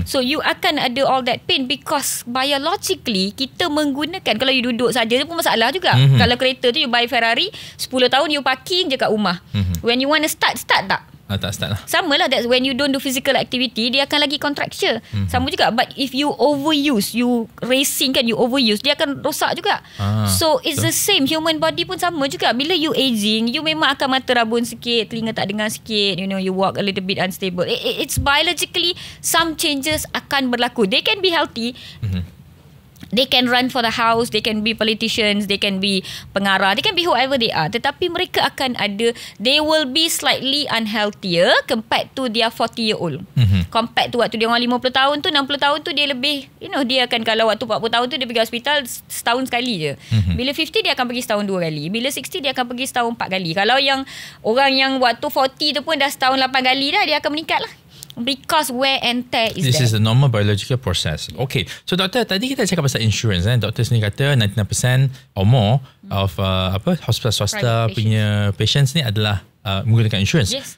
So you akan ada all that pain because biologically kita menggunakan, kalau you duduk saja dia pun masalah juga. Kalau kereta tu you buy Ferrari, 10 tahun you parking je kat rumah. When you want to start tak? Tak start lah. Sama lah, that's when you don't do physical activity, dia akan lagi contracture. Sama juga. But if you overuse, you racing kan, you overuse, dia akan rosak juga. So it's the same. Human body pun sama juga. Bila you aging, you memang akan mata rabun sikit, telinga tak dengar sikit, you walk a little bit unstable. It's biologically, some changes akan berlaku. They can be healthy, they can run for the house, they can be politicians, they can be pengarah, they can be whoever they are. Tetapi mereka akan ada, they will be slightly unhealthier compared to their 40-year-old. Compared to waktu dia orang 50 tahun tu, 60 tahun tu dia lebih, dia akan, kalau waktu 40 tahun tu dia pergi hospital setahun sekali je. Bila 50 dia akan pergi setahun 2 kali. Bila 60 dia akan pergi setahun 4 kali. Kalau yang orang yang waktu 40 tu pun dah setahun 8 kali dah, dia akan meningkat lah. Because wear and tear is This is a normal biological process. Okay. So doktor, tadi kita cakap pasal insurance. Doktor sendiri kata 99% or more of hospital swasta punya patients ni adalah menggunakan insurance. Yes.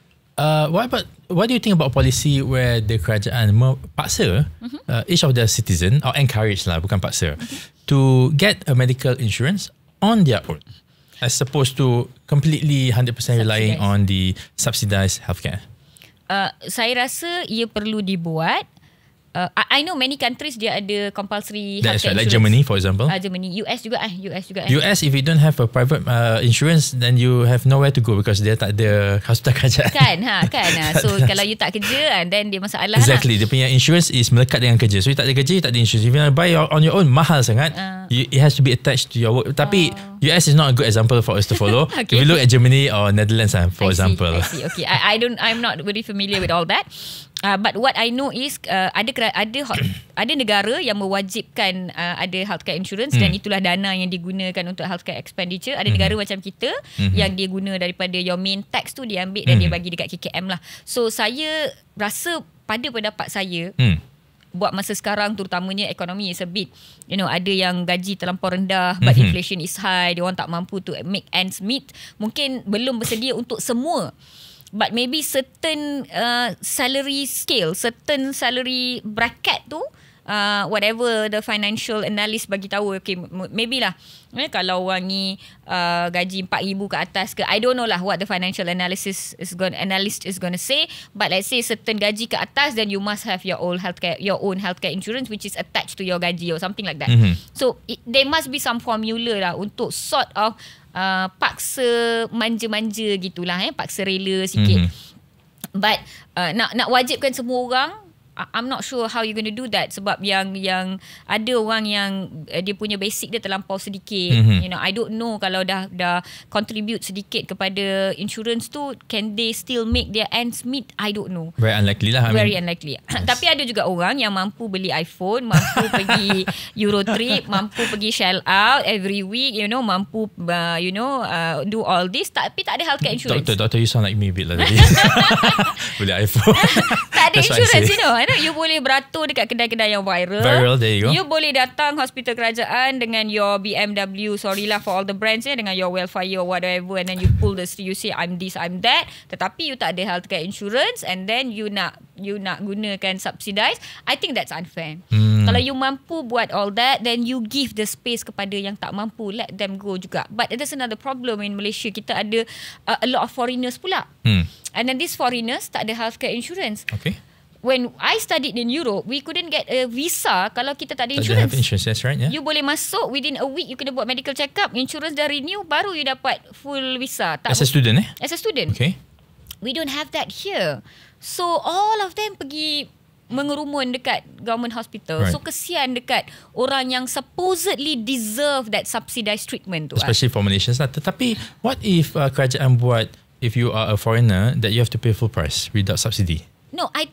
What do you think about policy where the kerajaan paksa each of the citizen, or encourage lah, bukan paksa, to get a medical insurance on their own, as opposed to completely 100% relying on the subsidized healthcare? Saya rasa ia perlu dibuat I know many countries dia ada compulsory That's healthcare right, like insurance. Germany for example. Germany, US juga. US, if you don't have a private insurance, then you have nowhere to go because dia tak ada hospital kerajaan. Kan. So kalau you tak kerja, then dia masalah. Exactly. Dia punya insurance is melekat dengan kerja. So you tak ada kerja, you tak ada insurance. If you want to buy on your own, mahal sangat. It has to be attached to your work. Tapi US is not a good example for us to follow. Okay. If you look at Germany or Netherlands, for example. I see. Okay. I'm not very familiar with all that. But what I know is ada negara yang mewajibkan ada healthcare insurance dan itulah dana yang digunakan untuk healthcare expenditure. Ada negara macam kita yang dia guna daripada your main tax tu dia ambil dan dia bagi dekat KKM lah. So saya rasa pada pendapat saya buat masa sekarang terutamanya ekonomi is a bit, ada yang gaji terlampau rendah but inflation is high, dia orang tak mampu to make ends meet, mungkin belum bersedia untuk semua. But maybe certain salary scale, certain salary bracket tu, whatever the financial analyst bagi tahu, okay, maybe lah, kalau orang ni gaji 4,000 ke atas ke, I don't know lah what the financial analyst is going to say, but let's say certain gaji ke atas, then you must have your own healthcare insurance which is attached to your gaji or something like that. So there must be some formula lah untuk sort of paksa manja-manja gitulah, paksa rela sikit. But nak wajibkan semua orang, I'm not sure how you going to do that, sebab yang ada orang yang dia punya basic dia terlampau sedikit. I don't know kalau dah contribute sedikit kepada insurance tu, can they still make their ends meet? I don't know. Very unlikely lah. Very unlikely. Yes. Tapi ada juga orang yang mampu beli iPhone, mampu pergi Eurotrip, mampu pergi shell out every week, mampu do all this, tapi tak ada healthcare insurance. Doctor, you sound like me a bit lah tadi. Beli iPhone. Tak ada insurance, you boleh beratur dekat kedai-kedai yang viral. There you go. You boleh datang hospital kerajaan dengan your BMW, sorry lah for all the brands, dengan your Wellfire or whatever, and then you pull the you say I'm this, I'm that, tetapi you tak ada healthcare insurance, and then you nak gunakan subsidise. I think that's unfair. Kalau you mampu buat all that, then you give the space kepada yang tak mampu, let them go juga. But there's another problem in Malaysia. Kita ada a lot of foreigners pula, and then these foreigners tak ada healthcare insurance. Okay. When I studied in Europe, we couldn't get a visa kalau kita tak ada insurance. insurance. Insurance, that's right, yeah. You boleh masuk within a week, you kena buat medical check-up, insurance dah renew, baru you dapat full visa. As a student, As a student. Okay. We don't have that here. So all of them pergi mengerumun dekat government hospital. Right. So kesian dekat orang yang supposedly deserve that subsidized treatment tu. Especially for Malaysians lah. Tetapi what if kerajaan buat, if you are a foreigner, that you have to pay full price without subsidy? No, I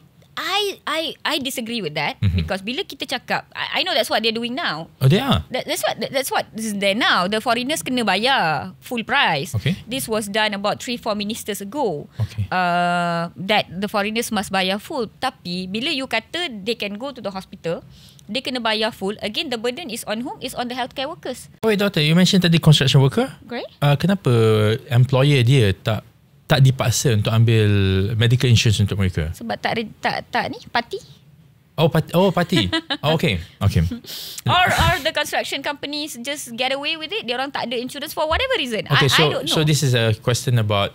disagree with that, because bila kita cakap, I know that's what they're doing now. Oh, they are? That's what is there now. The foreigners kena bayar full price. Okay. This was done about 3-4 ministers ago. Okay. That the foreigners must bayar full. Tapi bila you kata they can go to the hospital, they kena bayar full, again the burden is on whom? Is on the healthcare workers. Wait, doctor, you mentioned tadi construction worker. Great. Kenapa employer dia tak dipaksa untuk ambil medical insurance untuk mereka? Sebab tak ni parti. Parti. Okay. Or the construction companies just get away with it. Dia orang tak ada insurance for whatever reason. Okay, I don't know. So this is a question about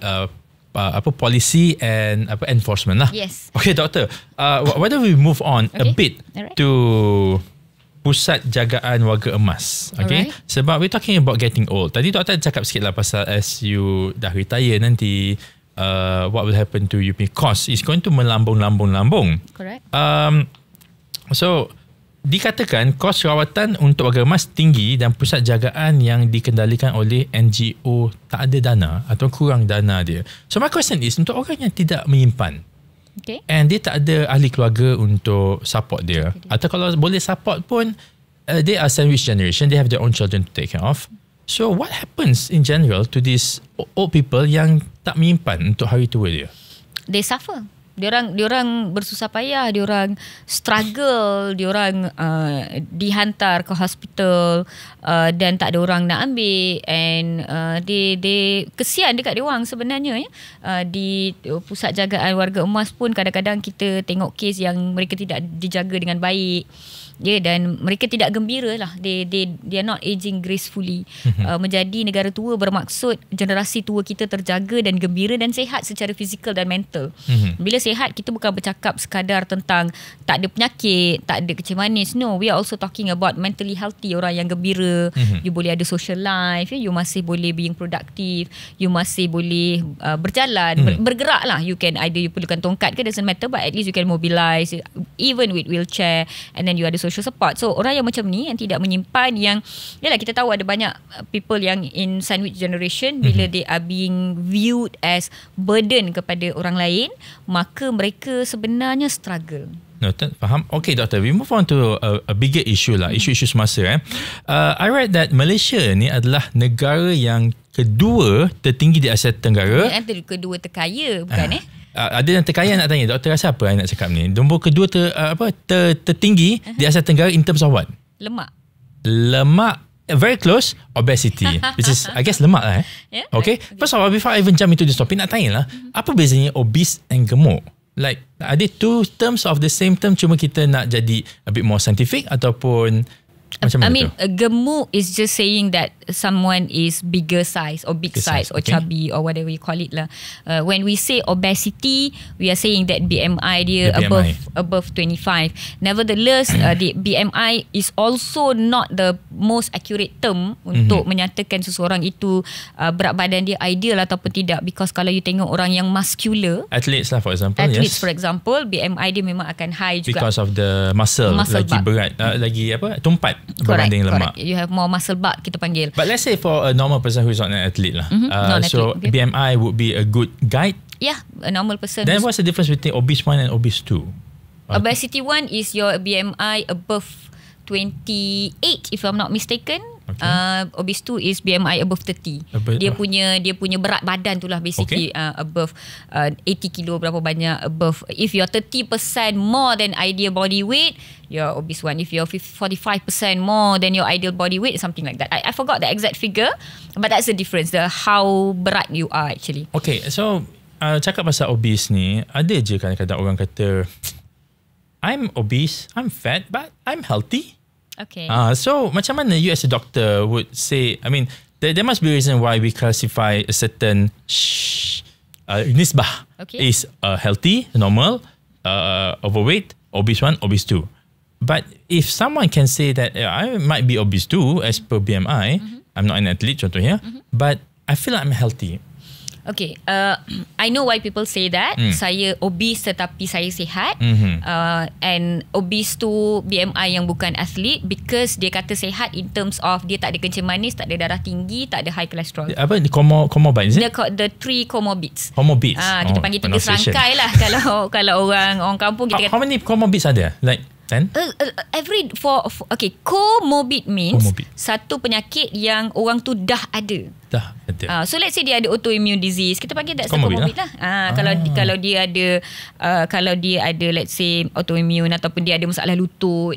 policy and enforcement lah. Yes. Okay, doctor. Why don't we move on a bit to pusat jagaan warga emas. Okay. Alright. Sebab we're talking about getting old. Tadi doktor cakap sikit lah pasal as you dah retire nanti, what will happen to you punya cost is going to melambung. Correct. So dikatakan kos rawatan untuk warga emas tinggi dan pusat jagaan yang dikendalikan oleh NGO tak ada dana atau kurang dana dia. So my question is, untuk orang yang tidak menyimpan, okay, and dia tak ada ahli keluarga untuk support dia, atau kalau boleh support pun, they are sandwich generation, they have their own children to take care of. So what happens in general to these old people yang tak menyimpan untuk hari tua dia? They suffer. Diorang bersusah payah, diorang struggle, diorang dihantar ke hospital dan tak ada orang nak ambil, and they kesian dekat diorang sebenarnya ya. Di pusat jagaan warga emas pun kadang-kadang kita tengok kes yang mereka tidak dijaga dengan baik. Dan mereka tidak gembira lah. They are not aging gracefully. Menjadi negara tua bermaksud generasi tua kita terjaga dan gembira dan sihat secara fizikal dan mental. Bila sihat, kita bukan bercakap sekadar tentang tak ada penyakit, tak ada kecil manis. No, we are also talking about mentally healthy, orang yang gembira. You boleh ada social life, you masih boleh being productive, you masih boleh berjalan, bergerak lah. You can either you perlukan tongkat ke, doesn't matter, but at least you can mobilize, even with wheelchair, and then you ada social support. So orang yang macam ni, yang tidak menyimpan, yang yalah, kita tahu ada banyak people yang in sandwich generation, bila they are being viewed as burden kepada orang lain, maka mereka sebenarnya struggle. Noted, faham. Okay, Doktor, we move on to a bigger issue lah, isu-isu semasa. I read that Malaysia ni adalah negara yang kedua tertinggi di Asia Tenggara. Kedua terkaya, bukan Ada yang terkaya nak tanya. Doktor rasa apa nak cakap ni? Nombor kedua tertinggi di Asia Tenggara in terms of what? Lemak. Very close. Obesity. Which is, I guess, lemak lah. Okay. First of all, before I even jump into this topic, nak tanya lah, apa bezanya obese and gemuk? Like, are they two terms of the same term, cuma kita nak jadi a bit more scientific, ataupun macam mana tu? Gemuk is just saying that someone is bigger size or big size or chubby or whatever you call it lah. When we say obesity, we are saying that BMI dia above 25. Nevertheless, the BMI is also not the most accurate term untuk menyatakan seseorang itu berat badan dia ideal ataupun tidak, because kalau you tengok orang yang muscular, athletes lah for example, for example, BMI dia memang akan high juga because of the muscle lagi bulk. Berat, lagi tumpat berbanding lemak. You have more muscle bulk, kita panggil. But let's say for a normal person who is not an athlete lah, so BMI would be a good guide. Yeah, a normal person. Then what's the difference between obese 1 and obese 2? Obesity 1 is your BMI above 28, if I'm not mistaken. Obese 2 is BMI above 30. Dia punya berat badan tu lah basically. Above 80 kilo berapa banyak, above. If you're 30% more than ideal body weight, you're obese 1. If you're 45% more than your ideal body weight, something like that. I forgot the exact figure, but that's the difference, how berat you are actually. Okay, so cakap pasal obese ni, ada je kadang-kadang orang kata, I'm obese, I'm fat, but I'm healthy. Okay. So macam mana you as a doctor would say, I mean, there must be a reason why we classify a certain nisbah is healthy, normal, overweight, obese 1, obese 2. But if someone can say that I might be obese too as per BMI, I'm not an athlete contohnya, but I feel like I'm healthy. Okay, I know why people say that. Saya obese tetapi saya sihat. And obese tu BMI yang bukan atlet, because dia kata sihat in terms of dia tak ada kencing manis, tak ada darah tinggi, tak ada high cholesterol. Apa ni comorbid? The 3 comorbids. Kita panggil 3 serangkai lah kalau orang kampung kita kata. How many comorbids are there? Like 10? Okay, comorbid means satu penyakit yang orang tu dah ada. So let's say dia ada autoimmune disease, kita panggil that's comorbid lah. Kalau dia ada let's say autoimmune, ataupun dia ada masalah lutut,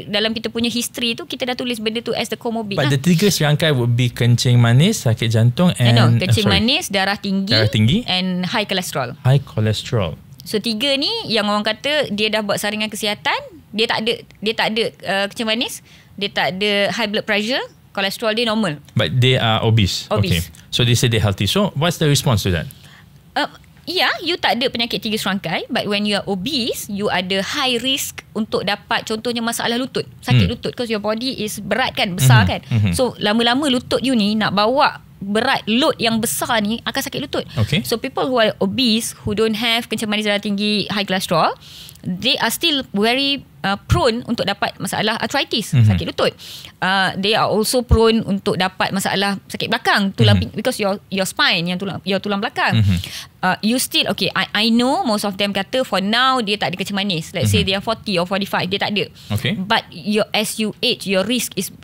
dalam kita punya history tu kita dah tulis benda tu as the comorbid. But the 3 serangkai would be kencing manis, sakit jantung, and kencing manis, darah tinggi and high cholesterol. So 3 ni yang orang kata dia dah buat saringan kesihatan, dia tak ada kencing manis, dia tak ada high blood pressure, kolesterol dia normal. But they are obese. Okay. So they say they're healthy. So what's the response to that? You tak ada penyakit 3 serangkai, but when you are obese, you ada high risk untuk dapat contohnya masalah lutut, sakit lutut, because your body is berat kan, besar kan. So lama-lama lutut you ni nak bawa berat load yang besar ni akan sakit lutut. So people who are obese, who don't have kencing manis, darah tinggi, high cholesterol, they are still very prone untuk dapat masalah arthritis, sakit lutut. They are also prone untuk dapat masalah sakit belakang, tulang, because your spine, your tulang belakang. You still, okay, I know most of them kata for now dia tak ada kencing manis. Let's say they are 40 or 45, dia tak ada. But as you age, your risk is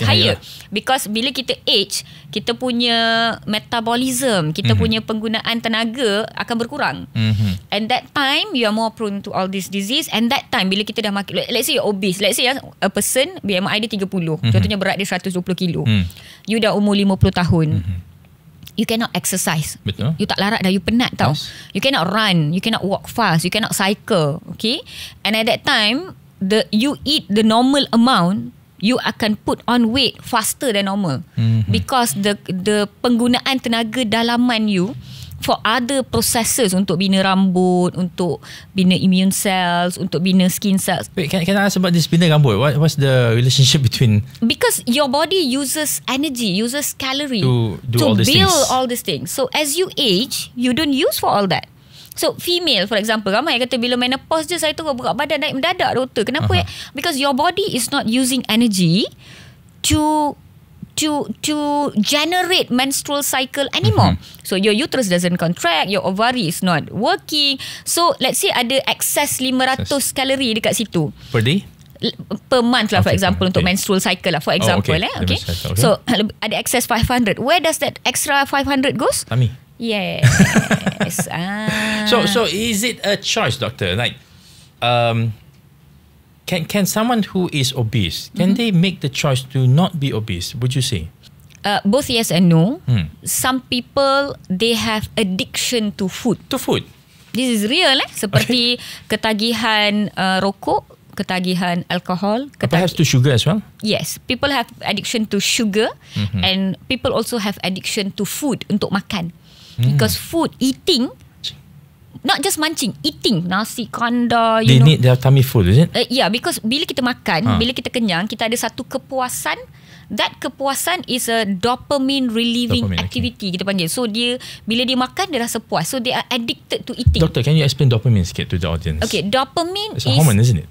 higher. Because bila kita age, kita punya metabolism, kita punya penggunaan tenaga akan berkurang. And that time you are more prone to all this disease. And that time bila kita dah makin, let's say you're obese, let's say a person BMI dia 30, contohnya berat dia 120 kilo, you dah umur 50 tahun, you cannot exercise. Betul. You tak larat dah, you penat tau. You cannot run, you cannot walk fast, you cannot cycle. Okay. And at that time, you eat the normal amount, you akan put on weight faster than normal. Because the penggunaan tenaga dalaman you for other processes untuk bina rambut, untuk bina immune cells, untuk bina skin cells. Wait, can I ask about this bina rambut? What's the relationship between? Because your body uses energy, uses calorie to build all these things. So as you age, you don't use for all that. So female, for example, ramai kata bila menopause je saya tu berat badan naik mendadak, doktor. Kenapa? Because your body is not using energy to generate menstrual cycle anymore. So your uterus doesn't contract, your ovary is not working. So let's say ada excess 500 kalori dekat situ. Per day? Per month lah, for example, untuk menstrual cycle lah, for example. Okay. So ada excess 500. Where does that extra 500 goes? Tummy. Yes. So is it a choice, doctor? Like, can someone who is obese, can they make the choice to not be obese? Would you say? Both yes and no. Some people, they have addiction to food. To food. This is real, seperti ketagihan rokok, ketagihan alkohol, perhaps to sugar as well. Yes, people have addiction to sugar, and people also have addiction to food, untuk makan. Because food, eating, not just mancing, eating nasi kandar, they need their tummy full, is it? Yeah, because bila kita makan, bila kita kenyang, kita ada satu kepuasan. That kepuasan is a dopamine relieving activity, kita panggil. So dia, bila dia makan, dia rasa puas. So they are addicted to eating. Doctor, can you explain dopamine sikit to the audience? Okay, dopamine it's a hormone, isn't it?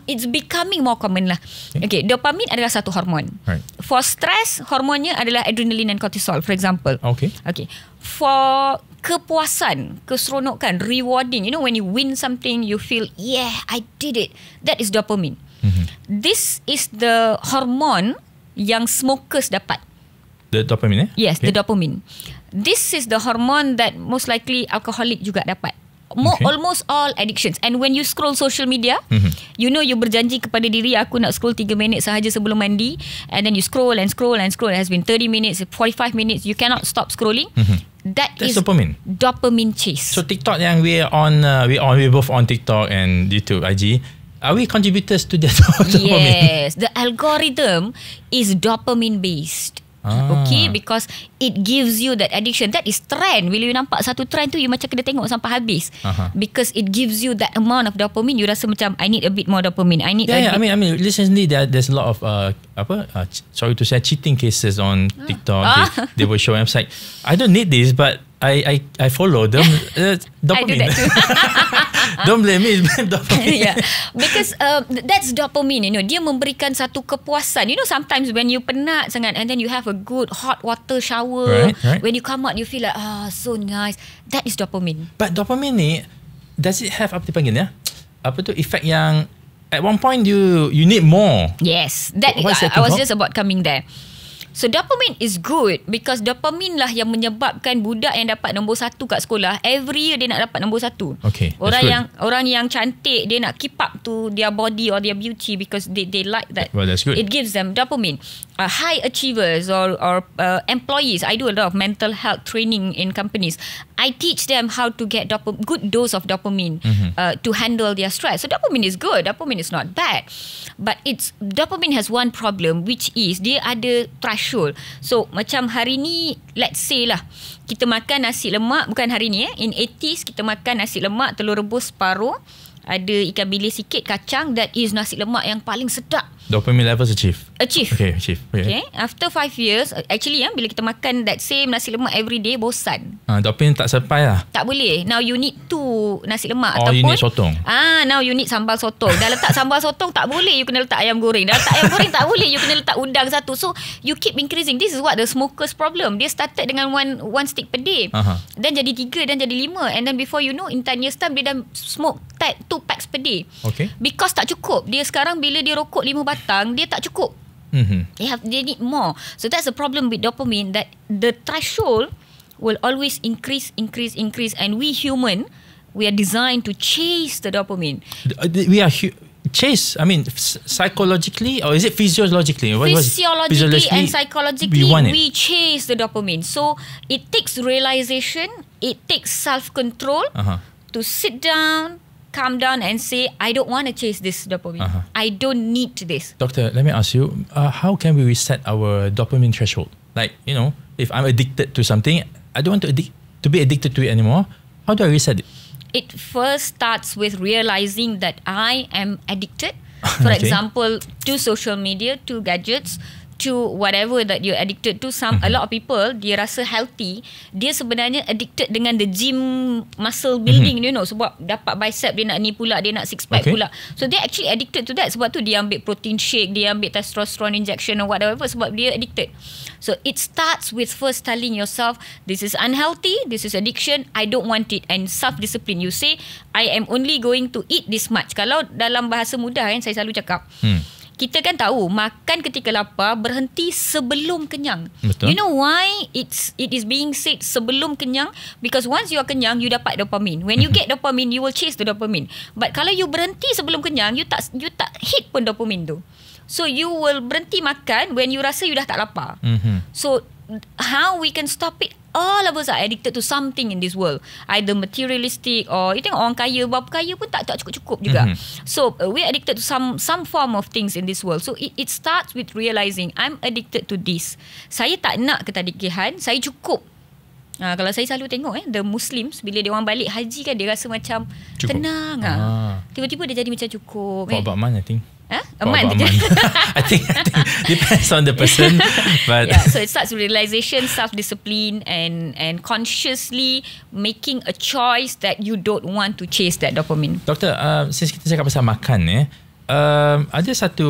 It's becoming more common lah. Okay, dopamine adalah satu hormon. Right. For stress, hormonnya adalah adrenaline and cortisol, for example. Okay. For kepuasan, keseronokan, rewarding, when you win something, you feel, yeah, I did it. That is dopamine. This is the hormone yang smokers dapat. The dopamine, Yes, the dopamine. This is the hormone that most likely alcoholic juga dapat. Almost all addictions. And when you scroll social media, you berjanji kepada diri, aku nak scroll 3 minit sahaja sebelum mandi, and then you scroll and scroll and scroll. It has been 30 minutes, 45 minutes, you cannot stop scrolling. That's dopamine. Dopamine chase. So TikTok yang we both on TikTok and YouTube, IG, are we contributors to that dopamine? Yes, the algorithm is dopamine based. Okay, because it gives you that addiction. That is trend. Bila you nampak satu trend tu, you macam kena tengok sampai habis. Because it gives you that amount of dopamine. You rasa macam, I need a bit more dopamine. I mean, recently there's a lot of sorry to say, cheating cases on TikTok. They will show. I'm like, I don't need this, but I follow them. Dopamine. I do that too. Don't blame me, dopamine. Yeah, because that's dopamine. Dia memberikan satu kepuasan. Sometimes when you penat sangat, and then you have a good hot water shower, right. When you come out, you feel like, so nice. That is dopamine. But dopamine ni, does it have apa dipanggil effect yang at one point you need more? Yes, I was just about coming there. So dopamine is good because dopamine lah yang menyebabkan budak yang dapat nombor 1 kat sekolah, every year dia nak dapat nombor 1. Okay, orang yang cantik, dia nak keep up to their body or their beauty because they like that. Well, that's good. It gives them dopamine. High achievers or employees, I do a lot of mental health training in companies. I teach them how to get good dose of dopamine to handle their stress. So dopamine is good. Dopamine is not bad. But dopamine has one problem, which is dia ada threshold. So macam hari ni, let's say lah, kita makan nasi lemak, bukan hari ni in 80s, kita makan nasi lemak, telur rebus separuh, ada ikan bilis sikit, kacang. That is nasi lemak yang paling sedap. Dopamine levels achieve. Okay, achieve. Okay. After 5 years, actually bila kita makan that same nasi lemak every day, bosan. Dopamine tak sampai lah. Tak boleh. Now you need 2 nasi lemak. Or you need sotong. Now you need sambal sotong. Dah letak sambal sotong, tak boleh. You kena letak ayam goreng. Dah letak ayam goreng, tak boleh. You kena letak udang satu. So you keep increasing. This is what the smoker's problem. Dia started dengan one stick per day. Then jadi 3, then jadi 5. And then before you know, in 10 years time, dia dah smoke 2 packs per day. Okay. Because tak cukup. Dia sekarang bila dia rokok 5 batang, dia tak cukup. They need more. So that's the problem with dopamine, that the threshold will always increase, and we human, we are designed to chase the dopamine. We are chase, I mean, psychologically, or is it physiologically? Physiologically and psychologically, we chase the dopamine. So it takes realization, it takes self-control to sit down, calm down and say, I don't want to chase this dopamine. I don't need this. Doctor, let me ask you, how can we reset our dopamine threshold? Like, if I'm addicted to something, I don't want to be addicted to it anymore. How do I reset it? It first starts with realizing that I am addicted. For example, to social media, to gadgets, to whatever that you're addicted to. A lot of people, dia rasa healthy, dia sebenarnya addicted dengan the gym muscle building, sebab dapat bicep, dia nak ni pula, dia nak six pack pula. So they actually addicted to that. Sebab tu dia ambil protein shake, dia ambil testosterone injection or whatever, sebab dia addicted. So it starts with first telling yourself, this is unhealthy, this is addiction, I don't want it. And self-discipline. You say, I am only going to eat this much. Kalau dalam bahasa mudah saya selalu cakap, kita kan tahu makan ketika lapar, berhenti sebelum kenyang. Betul. You know why it is being said sebelum kenyang? Because once you are kenyang, you dapat dopamine. When you get dopamine, you will chase the dopamine. But kalau you berhenti sebelum kenyang, you tak hit pun dopamine tu. So you will berhenti makan when you rasa you dah tak lapar. So how we can stop it? All of us are addicted to something in this world, either materialistic or you tengok orang kaya, berapa kaya pun tak cukup-cukup juga. So we're addicted to some form of things in this world. So it starts with realizing I'm addicted to this. Saya tak nak ketadikihan, saya cukup. Kalau saya selalu tengok the Muslims, bila dia orang balik haji kan, dia rasa macam cukup. Tenang. Tiba-tiba dia jadi macam cukup. For about month, I think. A month. I think depends on the person. But so it starts with realization, self-discipline, and consciously making a choice that you don't want to chase that dopamine. Doktor, since kita cakap pasal makan, ada satu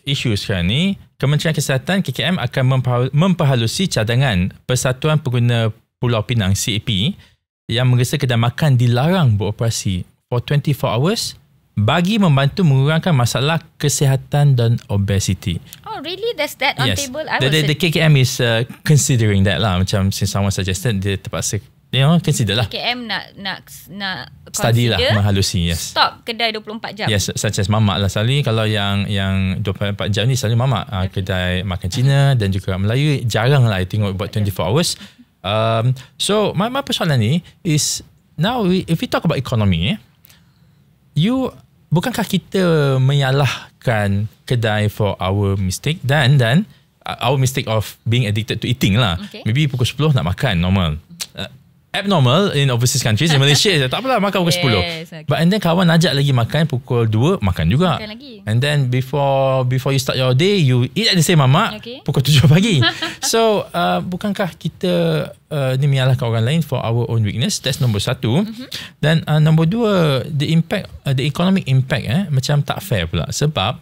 isu sekarang ni. Kementerian Kesihatan KKM akan memperhalusi cadangan Persatuan Pengguna Pulau Pinang CAP yang menggesa kedai makan dilarang beroperasi for 24 hours bagi membantu mengurangkan masalah kesihatan dan obesity. Oh, really? There's that on table? The KKM is considering that lah. Macam since someone suggested, dia terpaksa consider lah. KKM nak study lah, menghalusi. Yes. Stop kedai 24 jam. Yes, such as mamak lah selalu. Kalau yang 24 jam ni selalu mamak. Kedai makan Cina dan juga Melayu jarang lah I tengok buat 24 hours. So my persoalan ni is, now if we talk about economy, bukankah kita menyalahkan kedai for our mistake dan our mistake of being addicted to eating lah. Maybe pukul 10 nak makan normal. Abnormal in overseas countries. In Malaysia tak apalah makan pukul 10. But and then kawan ajak lagi makan pukul 2, makan juga. Makan lagi. And then before you start your day, you eat at the same mamak pukul 7 pagi. So bukankah kita ni menyalahkan orang lain for our own weakness? That's nombor satu. Dan nombor dua, the economic impact macam tak fair pula. Sebab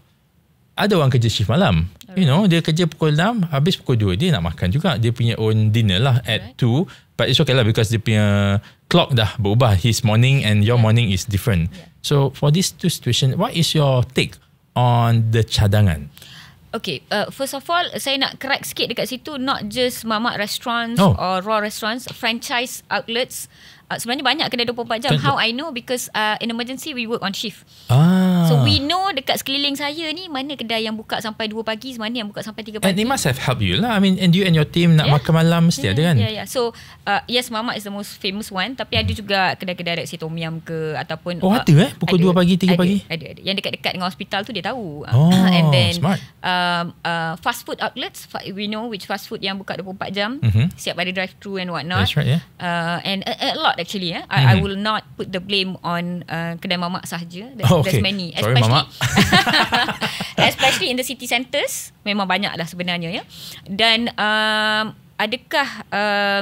ada orang kerja shift malam. Dia kerja pukul 6, habis pukul 2 dia nak makan juga. Dia punya own dinner lah at 2. But it's okay lah because dia punya clock dah berubah. His morning and your morning is different. So for these two situations, what is your take on the cadangan? Okay, first of all, saya nak correct sikit dekat situ. Not just mamak restaurants or raw restaurants, franchise outlets. Sebenarnya banyak kedai 24 jam. How I know? Because in emergency we work on shift. So we know dekat sekeliling saya ni mana kedai yang buka sampai 2 pagi, mana yang buka sampai 3 pagi. And it must have helped you lah. I mean, and you and your team nak makan malam mesti ada kan? So yes, mamak is the most famous one. Tapi ada juga kedai-kedai reaksi tom yum ke ataupun ada pukul 2 pagi, 3 pagi? Ada. Yang dekat-dekat dengan hospital tu dia tahu. And then smart. Fast food outlets, we know which fast food yang buka 24 jam. Siap ada drive-thru and what not. That's right, and a lot actually. I will not put the blame on kedai mamak sahaja. There's many. Sorry, mamak. Especially in the city centres, memang banyak lah sebenarnya ya. Dan adakah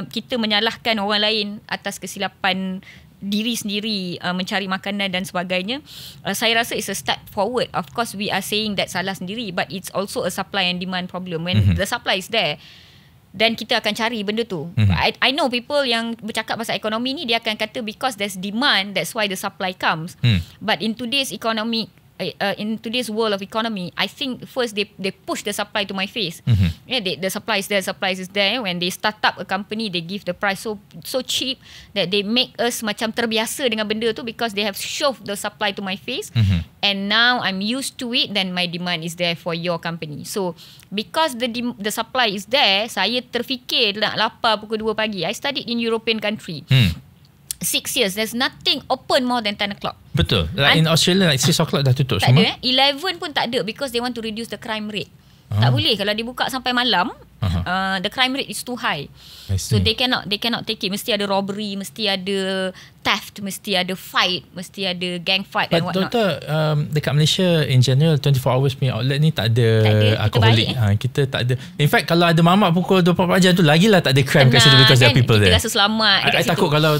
kita menyalahkan orang lain atas kesilapan diri sendiri mencari makanan dan sebagainya? Saya rasa it's a step forward. Of course we are saying that salah sendiri, but it's also a supply and demand problem. When the supply is there, dan kita akan cari benda tu. I know people yang bercakap pasal ekonomi ni, dia akan kata because there's demand, that's why the supply comes. But in today's economy, in today's world of economy, I think first they push the supply to my face. The supply is there. When they start up a company, they give the price so cheap that they make us macam terbiasa dengan benda tu because they have shoved the supply to my face. And now I'm used to it, then my demand is there for your company. So because the supply is there, saya terfikir nak lapar pukul 2 pagi. I studied in European country. 6 years, there's nothing open more than 10 o'clock. Betul. Like in Australia, like 6 o'clock dah tutup tak semua. ada 11 pun tak ada, because they want to reduce the crime rate. Tak boleh kalau dibuka sampai malam. The crime rate is too high. So they cannot take it. Mesti ada robbery, mesti ada theft, mesti ada fight, mesti ada gang fight and whatnot. Doktor, dekat Malaysia in general 24 hours punya outlet ni tak ada alkoholik. Kita tak ada. In fact kalau ada mamak pukul 24 jam tu, lagilah tak ada crime kat situ, because there are people there. Kita rasa selamat dekat situ. Takut kalau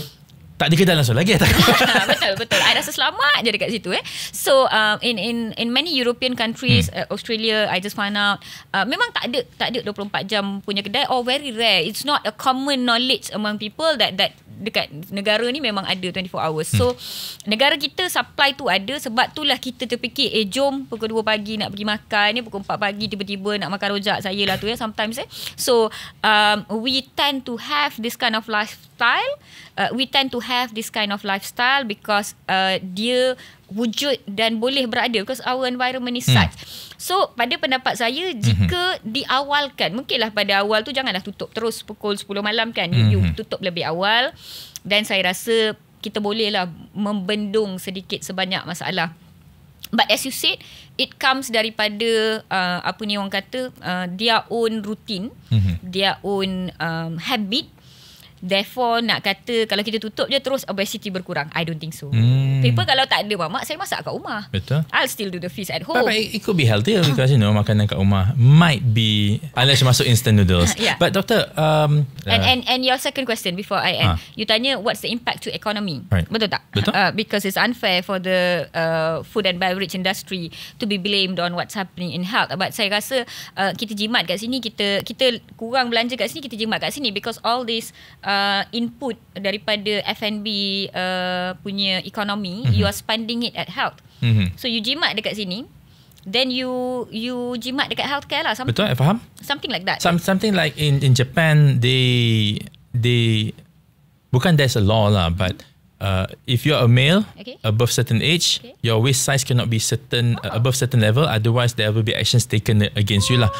tak ada kedai langsung lagi betul. I rasa selamat je dekat situ. So in many European countries, Australia, I just found out memang tak ada 24 jam punya kedai, or very rare. It's not a common knowledge among people that dekat negara ni memang ada 24 hours. So negara kita supply tu ada, sebab itulah kita terfikir jom pukul 2 pagi nak pergi makan ni, pukul 4 pagi tiba-tiba nak makan rojak, saya lah tu sometimes So we tend to have this kind of lifestyle. Because dia wujud dan boleh berada, because our environment is such. So pada pendapat saya, jika diawalkan, mungkinlah pada awal tu janganlah tutup terus pukul 10 malam kan. You tutup lebih awal, dan saya rasa kita bolehlah membendung sedikit sebanyak masalah. But as you said, it comes daripada apa ni orang kata, their own routine, their own habit. Therefore nak kata kalau kita tutup je terus obesity berkurang, I don't think so. People kalau tak ada mamak, saya masak kat rumah. Betul. I'll still do the feast at home. But it could be healthier because makanan kat rumah might be, unless you masuk instant noodles. But doctor, and your second question before I end, you tanya what's the impact to economy. Right. Betul tak? Betul. Because it's unfair for the food and beverage industry to be blamed on what's happening in health. But saya rasa kita jimat kat sini, kita kurang belanja kat sini, kita jimat kat sini, because all this input daripada F&B punya ekonomi, you are spending it at health. So you jimat dekat sini, then you jimat dekat healthcare lah. Betul, I faham. Something like that. Something like in Japan, they bukan there's a law lah, but if you're a male above certain age, your waist size cannot be above certain level, otherwise there will be actions taken against you lah,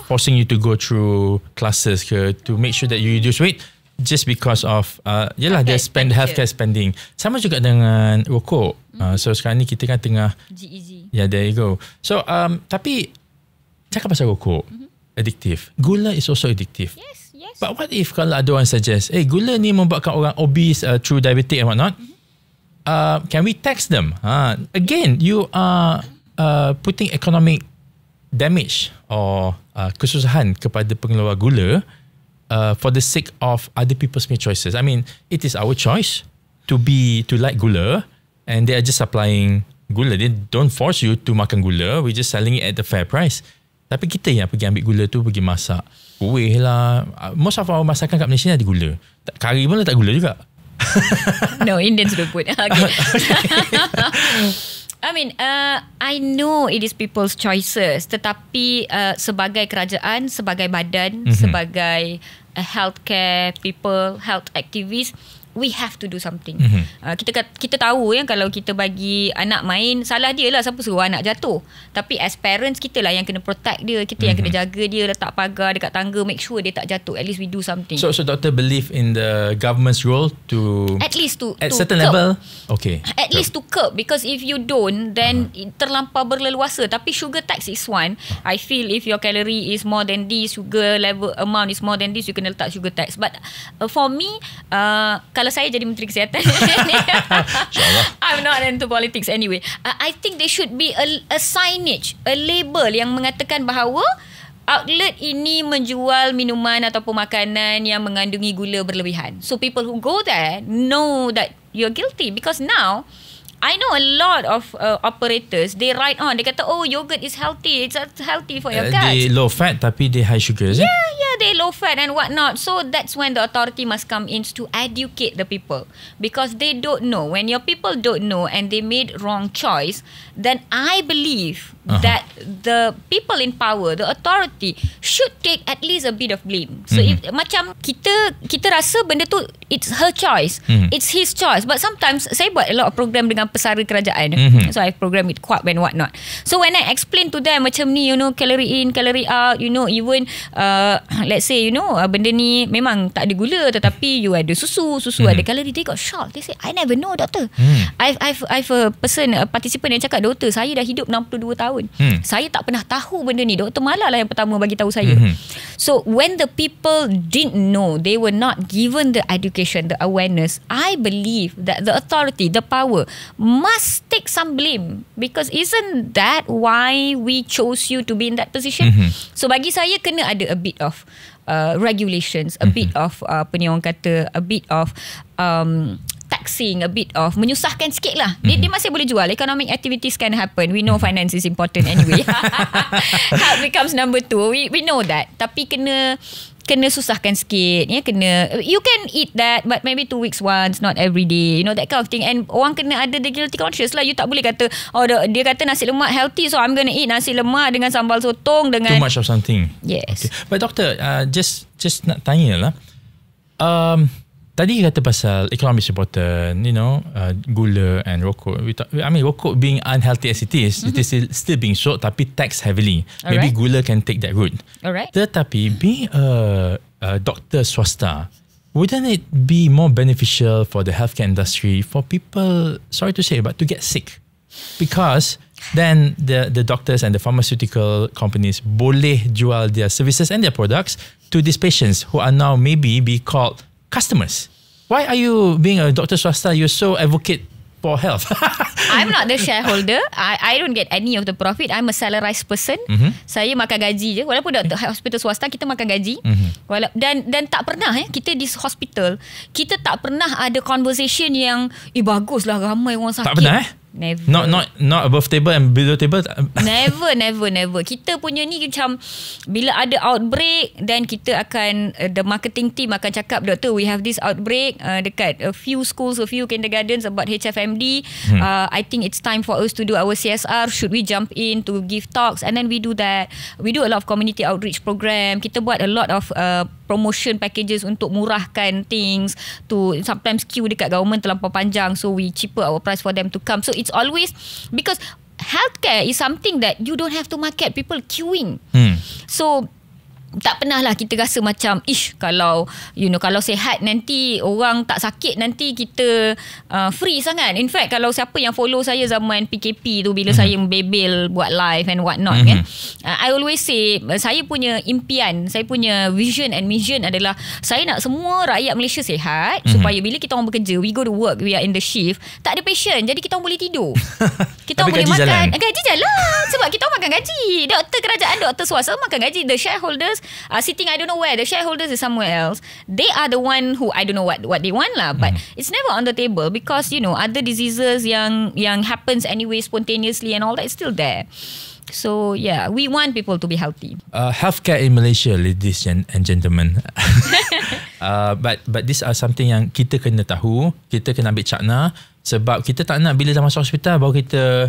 forcing you to go through classes to make sure that you reduce weight. Just because of they spend healthcare spending. Sama juga dengan rokok. So sekarang ni kita kan tengah GEZ. there you go. So tapi cakap pasal rokok, addictive. Gula is also addictive. Yes. But what if kalau ada orang suggest, gula ni membuatkan orang obese through diabetic and whatnot? Can we tax them? Again, you are putting economic damage or kesusahan kepada pengeluar gula. For the sake of other people's choices. I mean, it is our choice to like gula, and they are just supplying gula. They don't force you to makan gula. We're just selling it at the fair price. Tapi kita yang pergi ambil gula tu, pergi masak kuih lah. Most of our masakan kat Malaysia ni ada gula. Kari pun letak gula juga. No, Indians don't put. I mean, I know it is people's choices, tetapi sebagai kerajaan, sebagai badan, sebagai healthcare people, health activists, we have to do something. Kita tahu kalau kita bagi anak main, salah dia lah, siapa suruh anak jatuh. Tapi as parents, kita lah yang kena protect dia, kita yang kena jaga dia, letak pagar dekat tangga, make sure dia tak jatuh. At least we do something. So doctor believe in the government's role to at least to certain curb. level. Okay. At least to curb, because if you don't, then terlampau berleluasa. Tapi sugar tax is one. I feel if your calorie is more than this, sugar level amount is more than this, you kena letak sugar tax. But for me, kalau saya jadi Menteri Kesihatan, I'm not into politics anyway. I think there should be a signage, a label yang mengatakan bahawa outlet ini menjual minuman ataupun makanan yang mengandungi gula berlebihan. So people who go there know that you're guilty, because now I know a lot of operators, they write on, they kata, oh, yogurt is healthy, it's healthy for your guts. They low fat tapi they high sugar, is it? Yeah, they low fat and whatnot. So that's when the authority must come in to educate the people, because they don't know. When your people don't know and they made wrong choice, then I believe that the people in power, the authority should take at least a bit of blame. So if macam kita rasa benda tu it's her choice, it's his choice. But sometimes saya buat a lot of program dengan pesara kerajaan. So I program with KWSP and whatnot. So when I explain to them macam ni, calorie in, calorie out, even let's say benda ni memang tak ada gula, tetapi you ada susu ada kalori. They got shocked. They say, I never know, doctor. I've a participant yang cakap, doktor, saya dah hidup 62 tahun. Saya tak pernah tahu benda ni. Doktor Malar lah yang pertama bagi tahu saya. So when the people didn't know, they were not given the education, the awareness, I believe that the authority, the power must take some blame, because isn't that why we chose you to be in that position? So bagi saya kena ada a bit of regulations, a bit of apa ni orang kata, a bit of taxing, a bit of menyusahkan sikit lah. Dia masih boleh jual. Economic activities can happen. We know finance is important anyway. Health becomes number 2. We know that. Tapi kena susahkan sikit, you can eat that but maybe 2 weeks once, not every day, that kind of thing. And orang kena ada the guilty conscious lah. You tak boleh kata, dia kata nasi lemak healthy, so I'm gonna eat nasi lemak dengan sambal sotong dengan too much of something. Yes. Okay. But doctor, just nak tanya lah, tadi kata pasal economic important, gula and rokok. Rokok being unhealthy as it is still being sold, tapi tax heavily. Maybe gula can take that route. Alright. Tetapi being a doctor swasta, wouldn't it be more beneficial for the healthcare industry for people, sorry to say, but to get sick? Because then the doctors and the pharmaceutical companies boleh jual their services and their products to these patients who are now maybe be called customers. Why are you, being a doctor swasta, you're so advocate for health? I'm not the shareholder. I don't get any of the profit. I'm a salarized person. Saya makan gaji je. Walaupun hospital swasta kita makan gaji. Dan tak pernah kita di hospital, kita tak pernah ada conversation yang baguslah ramai orang sakit. Tak pernah Never. Not above table and below table. Never. Kita punya ni macam bila ada outbreak, then kita akan the marketing team akan cakap, doctor, we have this outbreak dekat a few schools, a few kindergartens about HFMD. I think it's time for us to do our CSR. Should we jump in to give talks? And then we do that. We do a lot of community outreach program. Kita buat a lot of promotion packages untuk murahkan things, to sometimes queue dekat government terlampau panjang, so we cheaper our price for them to come. So it's always, because healthcare is something that you don't have to market, people queuing. So tak pernah lah kita rasa macam kalau kalau sihat nanti orang tak sakit, nanti kita free sangat. In fact, kalau siapa yang follow saya zaman PKP tu, bila saya membebel buat live and what not kan, I always say, saya punya impian, saya punya vision and mission adalah saya nak semua rakyat Malaysia sihat, supaya bila kita orang bekerja, we go to work, we are in the shift, tak ada patient, jadi kita orang boleh tidur. Kita orang boleh makan gaji jalan, sebab kita orang makan gaji. Doktor kerajaan, doktor swasta makan gaji. The shareholders are sitting I don't know where. The shareholders is somewhere else. They are the one who I don't know what they want lah, but it's never on the table, because other diseases yang happens anyway spontaneously and all that is still there. So yeah, we want people to be healthy. Healthcare in Malaysia, ladies and gentlemen. But these are something yang kita kena tahu, kita kena ambil cakna, sebab kita tak nak bila dah masuk hospital baru kita,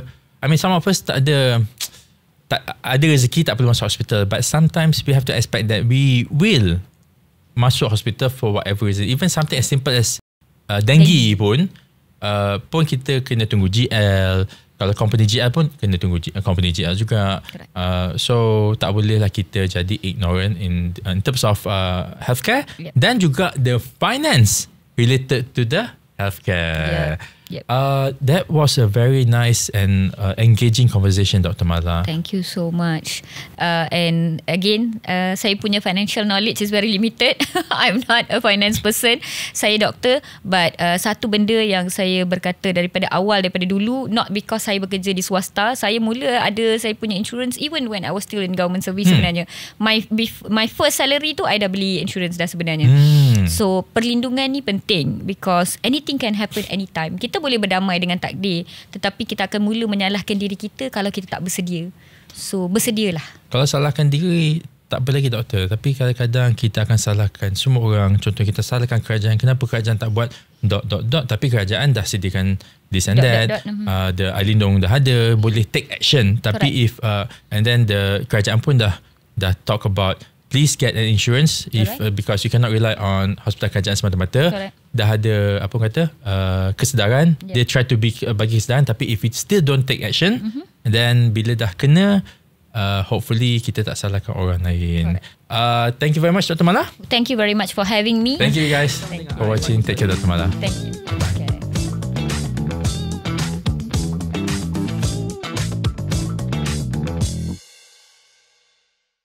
some of us tak ada rezeki, tak perlu masuk hospital. But sometimes we have to expect that we will masuk hospital for whatever reason. Even something as simple as dengue pun kita kena tunggu GL. Kalau company GL pun kena tunggu company GL juga. So tak bolehlah kita jadi ignorant in terms of healthcare. Dan juga the finance related to the healthcare. That was a very nice and engaging conversation, Dr. Malar. Thank you so much. And again, saya punya financial knowledge is very limited. I'm not a finance person. Saya doktor, but satu benda yang saya berkata daripada awal, daripada dulu, not because saya bekerja di swasta, saya mula ada saya punya insurance even when I was still in government service sebenarnya. My first salary tu I dah beli insurance dah sebenarnya. So perlindungan ni penting, because anything can happen anytime. Kita boleh berdamai dengan takdir, tetapi kita akan mula menyalahkan diri kita kalau kita tak bersedia. So bersedialah. Kalau salahkan diri tak apa lagi, doktor, tapi kadang-kadang kita akan salahkan semua orang. Contoh, kita salahkan kerajaan, kenapa kerajaan tak buat ... tapi kerajaan dah sediakan this and that, the Ailindung dah ada, boleh take action. Tapi if and then the kerajaan pun dah talk about please get an insurance if because you cannot rely on hospital kerajaan semata-mata. Dah ada apa kata kesedaran, they try to bagi kesedaran, tapi if it still don't take action, then bila dah kena, hopefully kita tak salahkan orang lain. Thank you very much Dr. Malar. Thank you very much for having me. Thank you guys for watching. Take care Dr. Malar. Thank you.